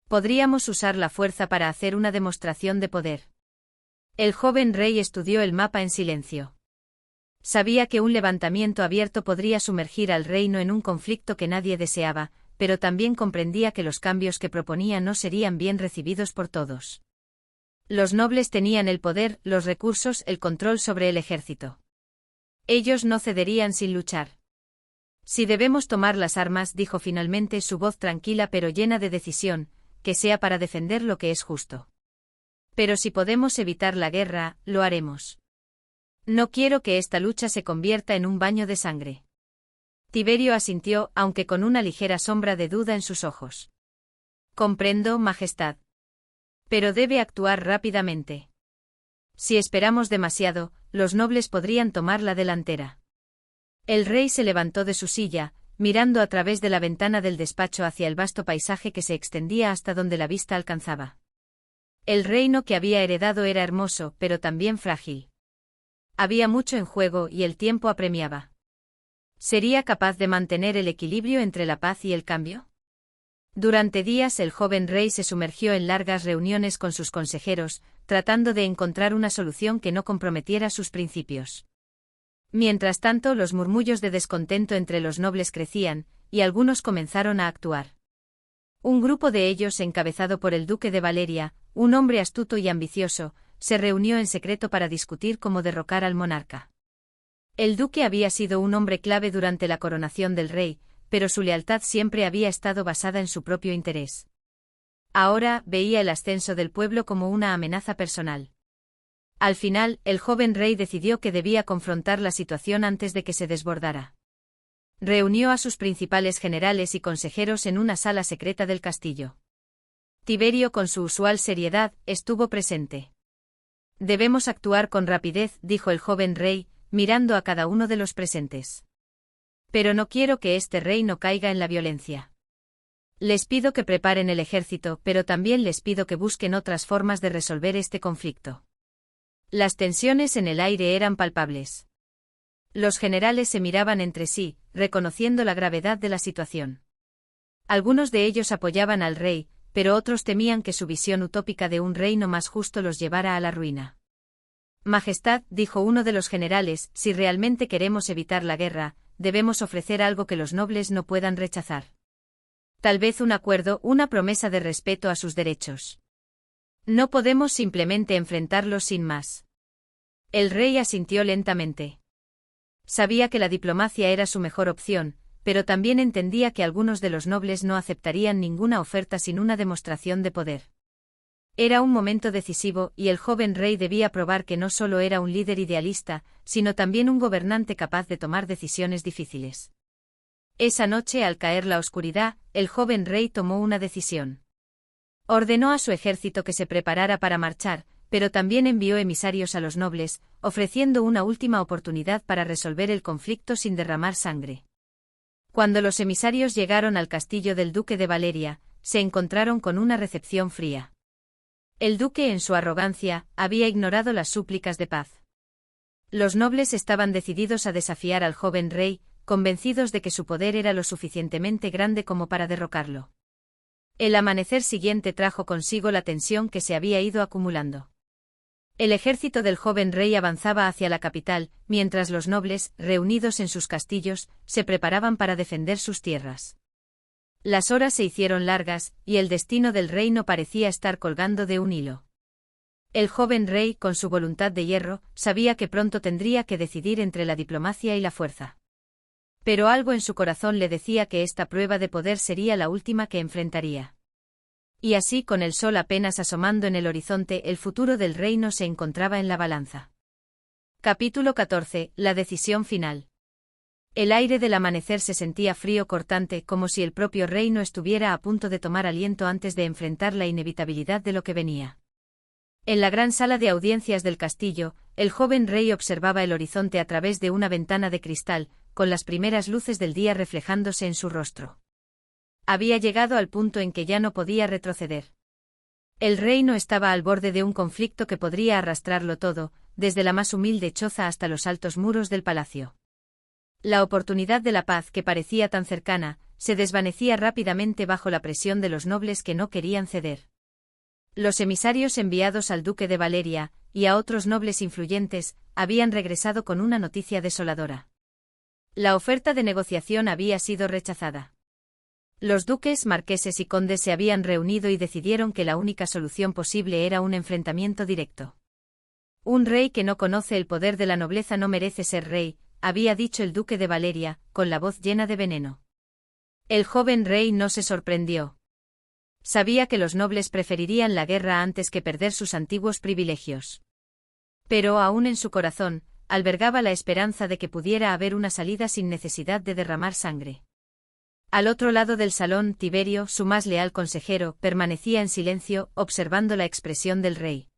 Podríamos usar la fuerza para hacer una demostración de poder. El joven rey estudió el mapa en silencio. Sabía que un levantamiento abierto podría sumergir al reino en un conflicto que nadie deseaba, pero también comprendía que los cambios que proponía no serían bien recibidos por todos. Los nobles tenían el poder, los recursos, el control sobre el ejército. Ellos no cederían sin luchar. Si debemos tomar las armas, dijo finalmente, su voz tranquila pero llena de decisión, que sea para defender lo que es justo. Pero si podemos evitar la guerra, lo haremos. No quiero que esta lucha se convierta en un baño de sangre. Tiberio asintió, aunque con una ligera sombra de duda en sus ojos. Comprendo, Majestad. Pero debe actuar rápidamente. Si esperamos demasiado, los nobles podrían tomar la delantera. El rey se levantó de su silla, mirando a través de la ventana del despacho hacia el vasto paisaje que se extendía hasta donde la vista alcanzaba. El reino que había heredado era hermoso, pero también frágil. Había mucho en juego y el tiempo apremiaba. ¿Sería capaz de mantener el equilibrio entre la paz y el cambio? Durante días el joven rey se sumergió en largas reuniones con sus consejeros, tratando de encontrar una solución que no comprometiera sus principios. Mientras tanto, los murmullos de descontento entre los nobles crecían, y algunos comenzaron a actuar. Un grupo de ellos, encabezado por el duque de Valeria, un hombre astuto y ambicioso, se reunió en secreto para discutir cómo derrocar al monarca. El duque había sido un hombre clave durante la coronación del rey, pero su lealtad siempre había estado basada en su propio interés. Ahora veía el ascenso del pueblo como una amenaza personal. Al final, el joven rey decidió que debía confrontar la situación antes de que se desbordara. Reunió a sus principales generales y consejeros en una sala secreta del castillo. Tiberio, con su usual seriedad, estuvo presente. Debemos actuar con rapidez, dijo el joven rey, mirando a cada uno de los presentes. Pero no quiero que este reino caiga en la violencia. Les pido que preparen el ejército, pero también les pido que busquen otras formas de resolver este conflicto. Las tensiones en el aire eran palpables. Los generales se miraban entre sí, reconociendo la gravedad de la situación. Algunos de ellos apoyaban al rey, pero otros temían que su visión utópica de un reino más justo los llevara a la ruina. Majestad, dijo uno de los generales, si realmente queremos evitar la guerra, debemos ofrecer algo que los nobles no puedan rechazar. Tal vez un acuerdo, una promesa de respeto a sus derechos. No podemos simplemente enfrentarlos sin más. El rey asintió lentamente. Sabía que la diplomacia era su mejor opción, pero también entendía que algunos de los nobles no aceptarían ninguna oferta sin una demostración de poder. Era un momento decisivo y el joven rey debía probar que no solo era un líder idealista, sino también un gobernante capaz de tomar decisiones difíciles. Esa noche, al caer la oscuridad, el joven rey tomó una decisión. Ordenó a su ejército que se preparara para marchar, pero también envió emisarios a los nobles, ofreciendo una última oportunidad para resolver el conflicto sin derramar sangre. Cuando los emisarios llegaron al castillo del duque de Valeria, se encontraron con una recepción fría. El duque, en su arrogancia, había ignorado las súplicas de paz. Los nobles estaban decididos a desafiar al joven rey, convencidos de que su poder era lo suficientemente grande como para derrocarlo. El amanecer siguiente trajo consigo la tensión que se había ido acumulando. El ejército del joven rey avanzaba hacia la capital, mientras los nobles, reunidos en sus castillos, se preparaban para defender sus tierras. Las horas se hicieron largas, y el destino del reino parecía estar colgando de un hilo. El joven rey, con su voluntad de hierro, sabía que pronto tendría que decidir entre la diplomacia y la fuerza. Pero algo en su corazón le decía que esta prueba de poder sería la última que enfrentaría. Y así, con el sol apenas asomando en el horizonte, el futuro del reino se encontraba en la balanza. Capítulo 14. La decisión final. El aire del amanecer se sentía frío cortante, como si el propio reino estuviera a punto de tomar aliento antes de enfrentar la inevitabilidad de lo que venía. En la gran sala de audiencias del castillo, el joven rey observaba el horizonte a través de una ventana de cristal, con las primeras luces del día reflejándose en su rostro. Había llegado al punto en que ya no podía retroceder. El reino estaba al borde de un conflicto que podría arrastrarlo todo, desde la más humilde choza hasta los altos muros del palacio. La oportunidad de la paz que parecía tan cercana, se desvanecía rápidamente bajo la presión de los nobles que no querían ceder. Los emisarios enviados al duque de Valeria, y a otros nobles influyentes, habían regresado con una noticia desoladora. La oferta de negociación había sido rechazada. Los duques, marqueses y condes se habían reunido y decidieron que la única solución posible era un enfrentamiento directo. Un rey que no conoce el poder de la nobleza no merece ser rey, había dicho el duque de Valeria, con la voz llena de veneno. El joven rey no se sorprendió. Sabía que los nobles preferirían la guerra antes que perder sus antiguos privilegios. Pero aún en su corazón, albergaba la esperanza de que pudiera haber una salida sin necesidad de derramar sangre. Al otro lado del salón, Tiberio, su más leal consejero, permanecía en silencio, observando la expresión del rey.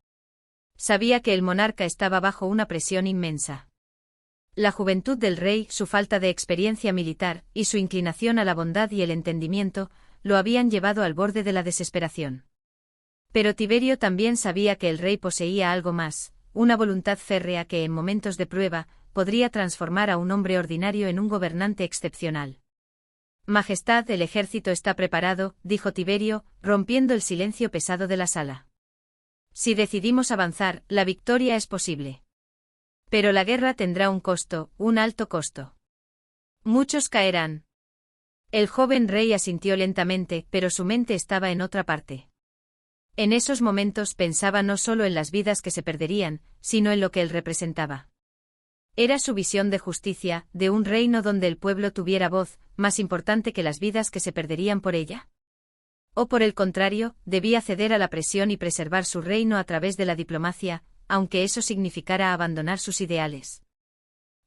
Sabía que el monarca estaba bajo una presión inmensa. La juventud del rey, su falta de experiencia militar, y su inclinación a la bondad y el entendimiento, lo habían llevado al borde de la desesperación. Pero Tiberio también sabía que el rey poseía algo más, una voluntad férrea que en momentos de prueba, podría transformar a un hombre ordinario en un gobernante excepcional. Majestad, el ejército está preparado, dijo Tiberio, rompiendo el silencio pesado de la sala. Si decidimos avanzar, la victoria es posible. Pero la guerra tendrá un costo, un alto costo. Muchos caerán. El joven rey asintió lentamente, pero su mente estaba en otra parte. En esos momentos pensaba no solo en las vidas que se perderían, sino en lo que él representaba. Era su visión de justicia, de un reino donde el pueblo tuviera voz, más importante que las vidas que se perderían por ella. O por el contrario, debía ceder a la presión y preservar su reino a través de la diplomacia, aunque eso significara abandonar sus ideales.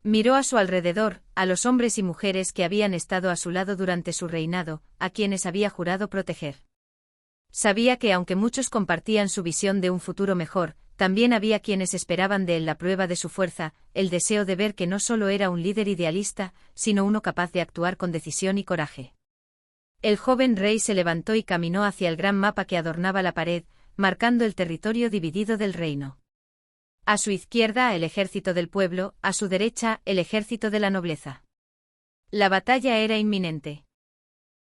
Miró a su alrededor, a los hombres y mujeres que habían estado a su lado durante su reinado, a quienes había jurado proteger. Sabía que aunque muchos compartían su visión de un futuro mejor, también había quienes esperaban de él la prueba de su fuerza, el deseo de ver que no solo era un líder idealista, sino uno capaz de actuar con decisión y coraje. El joven rey se levantó y caminó hacia el gran mapa que adornaba la pared, marcando el territorio dividido del reino. A su izquierda el ejército del pueblo, a su derecha el ejército de la nobleza. La batalla era inminente.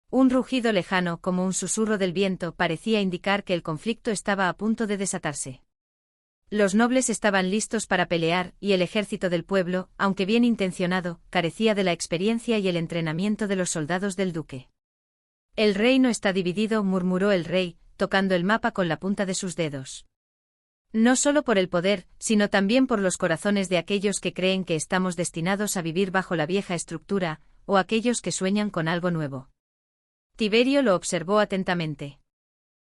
Un rugido lejano como un susurro del viento parecía indicar que el conflicto estaba a punto de desatarse. Los nobles estaban listos para pelear y el ejército del pueblo, aunque bien intencionado, carecía de la experiencia y el entrenamiento de los soldados del duque. El reino está dividido, murmuró el rey, tocando el mapa con la punta de sus dedos. No solo por el poder, sino también por los corazones de aquellos que creen que estamos destinados a vivir bajo la vieja estructura, o aquellos que sueñan con algo nuevo. Tiberio lo observó atentamente.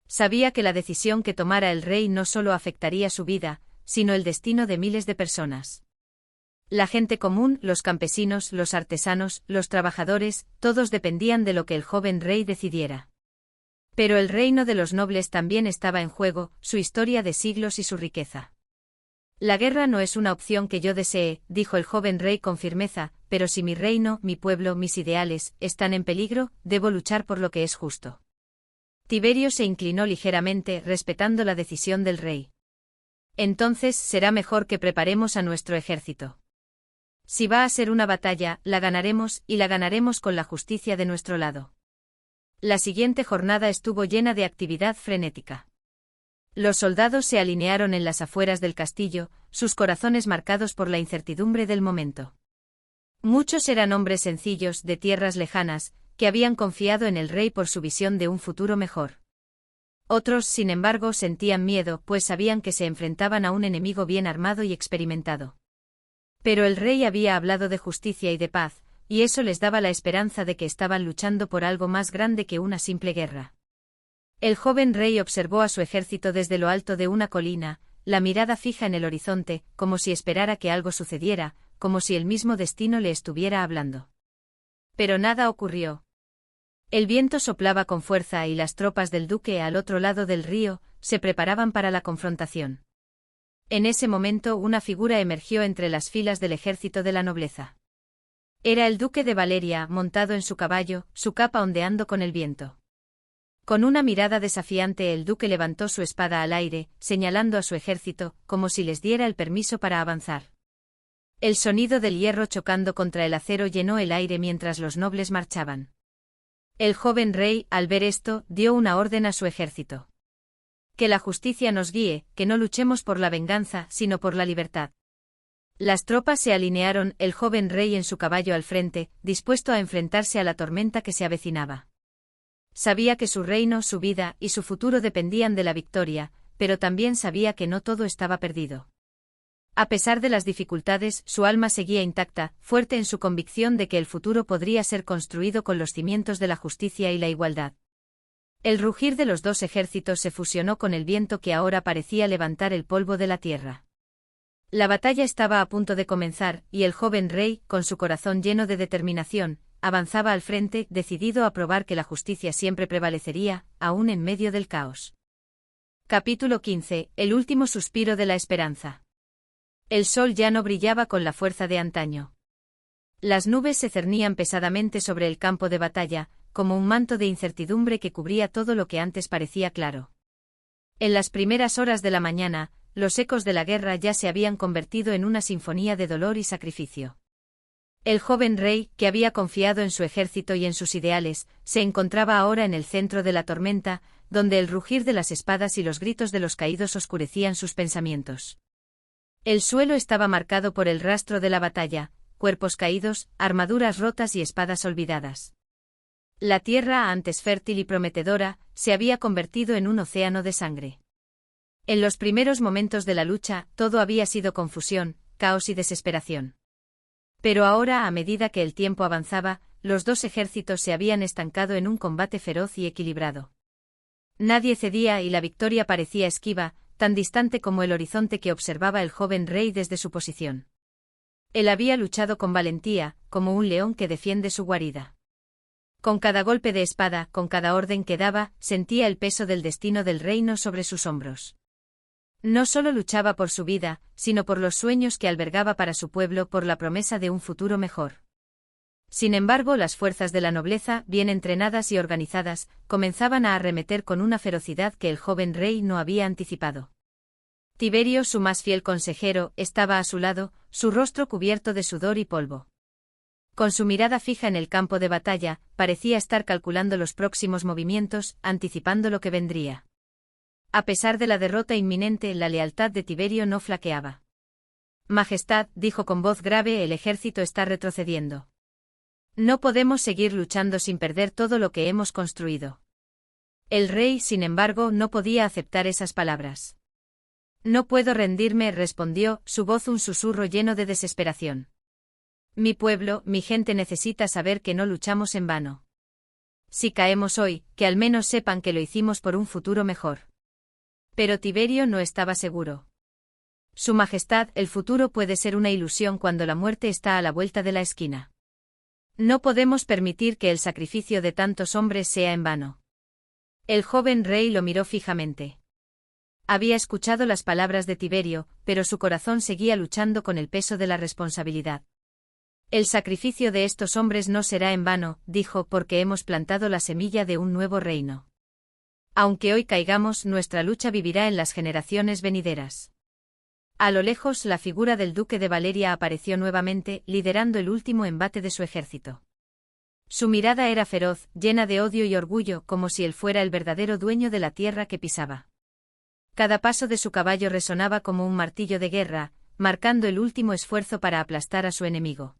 Sabía que la decisión que tomara el rey no solo afectaría su vida, sino el destino de miles de personas. La gente común, los campesinos, los artesanos, los trabajadores, todos dependían de lo que el joven rey decidiera. Pero el reino de los nobles también estaba en juego, su historia de siglos y su riqueza. La guerra no es una opción que yo desee, dijo el joven rey con firmeza, pero si mi reino, mi pueblo, mis ideales, están en peligro, debo luchar por lo que es justo. Tiberio se inclinó ligeramente, respetando la decisión del rey. Entonces será mejor que preparemos a nuestro ejército. Si va a ser una batalla, la ganaremos, y la ganaremos con la justicia de nuestro lado. La siguiente jornada estuvo llena de actividad frenética. Los soldados se alinearon en las afueras del castillo, sus corazones marcados por la incertidumbre del momento. Muchos eran hombres sencillos, de tierras lejanas, que habían confiado en el rey por su visión de un futuro mejor. Otros, sin embargo, sentían miedo, pues sabían que se enfrentaban a un enemigo bien armado y experimentado. Pero el rey había hablado de justicia y de paz, y eso les daba la esperanza de que estaban luchando por algo más grande que una simple guerra. El joven rey observó a su ejército desde lo alto de una colina, la mirada fija en el horizonte, como si esperara que algo sucediera, como si el mismo destino le estuviera hablando. Pero nada ocurrió. El viento soplaba con fuerza y las tropas del duque al otro lado del río se preparaban para la confrontación. En ese momento una figura emergió entre las filas del ejército de la nobleza. Era el duque de Valeria, montado en su caballo, su capa ondeando con el viento. Con una mirada desafiante el duque levantó su espada al aire, señalando a su ejército, como si les diera el permiso para avanzar. El sonido del hierro chocando contra el acero llenó el aire mientras los nobles marchaban. El joven rey, al ver esto, dio una orden a su ejército. Que la justicia nos guíe, que no luchemos por la venganza, sino por la libertad. Las tropas se alinearon, el joven rey en su caballo al frente, dispuesto a enfrentarse a la tormenta que se avecinaba. Sabía que su reino, su vida y su futuro dependían de la victoria, pero también sabía que no todo estaba perdido. A pesar de las dificultades, su alma seguía intacta, fuerte en su convicción de que el futuro podría ser construido con los cimientos de la justicia y la igualdad. El rugir de los dos ejércitos se fusionó con el viento que ahora parecía levantar el polvo de la tierra. La batalla estaba a punto de comenzar, y el joven rey, con su corazón lleno de determinación, avanzaba al frente, decidido a probar que la justicia siempre prevalecería, aún en medio del caos. Capítulo 15. El último suspiro de la esperanza. El sol ya no brillaba con la fuerza de antaño. Las nubes se cernían pesadamente sobre el campo de batalla, como un manto de incertidumbre que cubría todo lo que antes parecía claro. En las primeras horas de la mañana, los ecos de la guerra ya se habían convertido en una sinfonía de dolor y sacrificio. El joven rey, que había confiado en su ejército y en sus ideales, se encontraba ahora en el centro de la tormenta, donde el rugir de las espadas y los gritos de los caídos oscurecían sus pensamientos. El suelo estaba marcado por el rastro de la batalla, cuerpos caídos, armaduras rotas y espadas olvidadas. La tierra, antes fértil y prometedora, se había convertido en un océano de sangre. En los primeros momentos de la lucha, todo había sido confusión, caos y desesperación. Pero ahora, a medida que el tiempo avanzaba, los dos ejércitos se habían estancado en un combate feroz y equilibrado. Nadie cedía y la victoria parecía esquiva, tan distante como el horizonte que observaba el joven rey desde su posición. Él había luchado con valentía, como un león que defiende su guarida. Con cada golpe de espada, con cada orden que daba, sentía el peso del destino del reino sobre sus hombros. No solo luchaba por su vida, sino por los sueños que albergaba para su pueblo, por la promesa de un futuro mejor. Sin embargo, las fuerzas de la nobleza, bien entrenadas y organizadas, comenzaban a arremeter con una ferocidad que el joven rey no había anticipado. Tiberio, su más fiel consejero, estaba a su lado, su rostro cubierto de sudor y polvo. Con su mirada fija en el campo de batalla, parecía estar calculando los próximos movimientos, anticipando lo que vendría. A pesar de la derrota inminente, la lealtad de Tiberio no flaqueaba. Majestad, dijo con voz grave, el ejército está retrocediendo. No podemos seguir luchando sin perder todo lo que hemos construido. El rey, sin embargo, no podía aceptar esas palabras. No puedo rendirme, respondió, su voz un susurro lleno de desesperación. Mi pueblo, mi gente necesita saber que no luchamos en vano. Si caemos hoy, que al menos sepan que lo hicimos por un futuro mejor. Pero Tiberio no estaba seguro. Su Majestad, el futuro puede ser una ilusión cuando la muerte está a la vuelta de la esquina. No podemos permitir que el sacrificio de tantos hombres sea en vano. El joven rey lo miró fijamente. Había escuchado las palabras de Tiberio, pero su corazón seguía luchando con el peso de la responsabilidad. El sacrificio de estos hombres no será en vano, dijo, porque hemos plantado la semilla de un nuevo reino. Aunque hoy caigamos, nuestra lucha vivirá en las generaciones venideras. A lo lejos, la figura del duque de Valeria apareció nuevamente, liderando el último embate de su ejército. Su mirada era feroz, llena de odio y orgullo, como si él fuera el verdadero dueño de la tierra que pisaba. Cada paso de su caballo resonaba como un martillo de guerra, marcando el último esfuerzo para aplastar a su enemigo.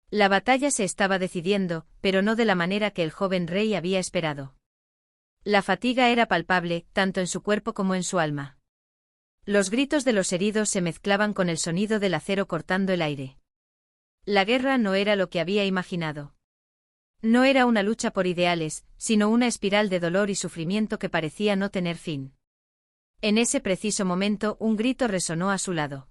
La batalla se estaba decidiendo, pero no de la manera que el joven rey había esperado. La fatiga era palpable, tanto en su cuerpo como en su alma. Los gritos de los heridos se mezclaban con el sonido del acero cortando el aire. La guerra no era lo que había imaginado. No era una lucha por ideales, sino una espiral de dolor y sufrimiento que parecía no tener fin. En ese preciso momento, un grito resonó a su lado.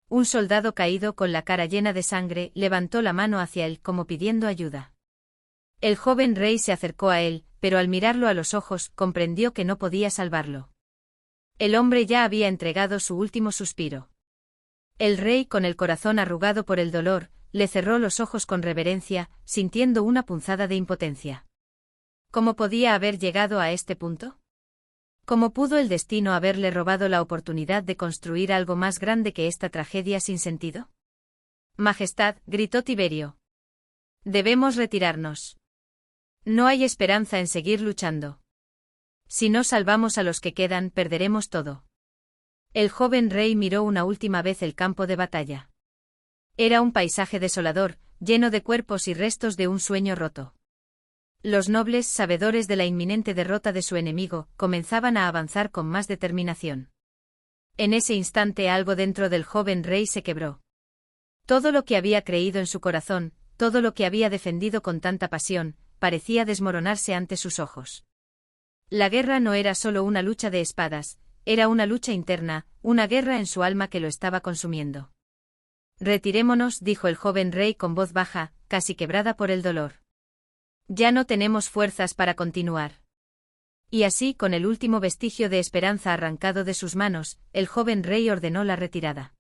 Un soldado caído con la cara llena de sangre levantó la mano hacia él como pidiendo ayuda. El joven rey se acercó a él, pero al mirarlo a los ojos, comprendió que no podía salvarlo. El hombre ya había entregado su último suspiro. El rey, con el corazón arrugado por el dolor, le cerró los ojos con reverencia, sintiendo una punzada de impotencia. ¿Cómo podía haber llegado a este punto? ¿Cómo pudo el destino haberle robado la oportunidad de construir algo más grande que esta tragedia sin sentido? Majestad, gritó Tiberio. Debemos retirarnos. No hay esperanza en seguir luchando. Si no salvamos a los que quedan, perderemos todo. El joven rey miró una última vez el campo de batalla. Era un paisaje desolador, lleno de cuerpos y restos de un sueño roto. Los nobles, sabedores de la inminente derrota de su enemigo, comenzaban a avanzar con más determinación. En ese instante algo dentro del joven rey se quebró. Todo lo que había creído en su corazón, todo lo que había defendido con tanta pasión, parecía desmoronarse ante sus ojos. La guerra no era solo una lucha de espadas, era una lucha interna, una guerra en su alma que lo estaba consumiendo. Retirémonos, dijo el joven rey con voz baja, casi quebrada por el dolor. Ya no tenemos fuerzas para continuar. Y así, con el último vestigio de esperanza arrancado de sus manos, el joven rey ordenó la retirada.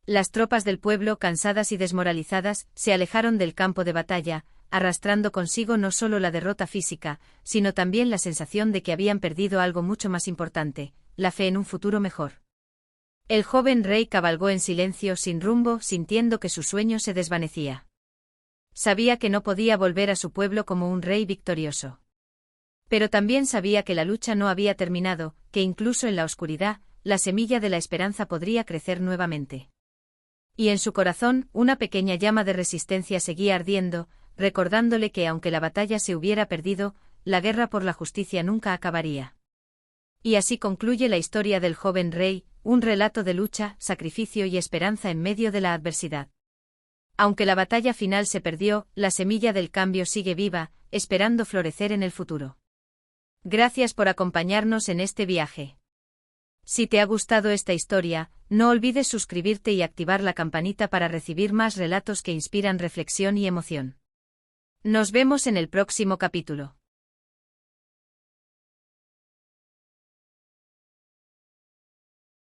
Las tropas del pueblo, cansadas y desmoralizadas, se alejaron del campo de batalla, arrastrando consigo no solo la derrota física, sino también la sensación de que habían perdido algo mucho más importante, la fe en un futuro mejor. El joven rey cabalgó en silencio, sin rumbo, sintiendo que su sueño se desvanecía. Sabía que no podía volver a su pueblo como un rey victorioso. Pero también sabía que la lucha no había terminado, que incluso en la oscuridad, la semilla de la esperanza podría crecer nuevamente. Y en su corazón, una pequeña llama de resistencia seguía ardiendo, recordándole que aunque la batalla se hubiera perdido, la guerra por la justicia nunca acabaría. Y así concluye la historia del joven rey, un relato de lucha, sacrificio y esperanza en medio de la adversidad. Aunque la batalla final se perdió, la semilla del cambio sigue viva, esperando florecer en el futuro. Gracias por acompañarnos en este viaje. Si te ha gustado esta historia, no olvides suscribirte y activar la campanita para recibir más relatos que inspiran reflexión y emoción. Nos vemos en el próximo capítulo.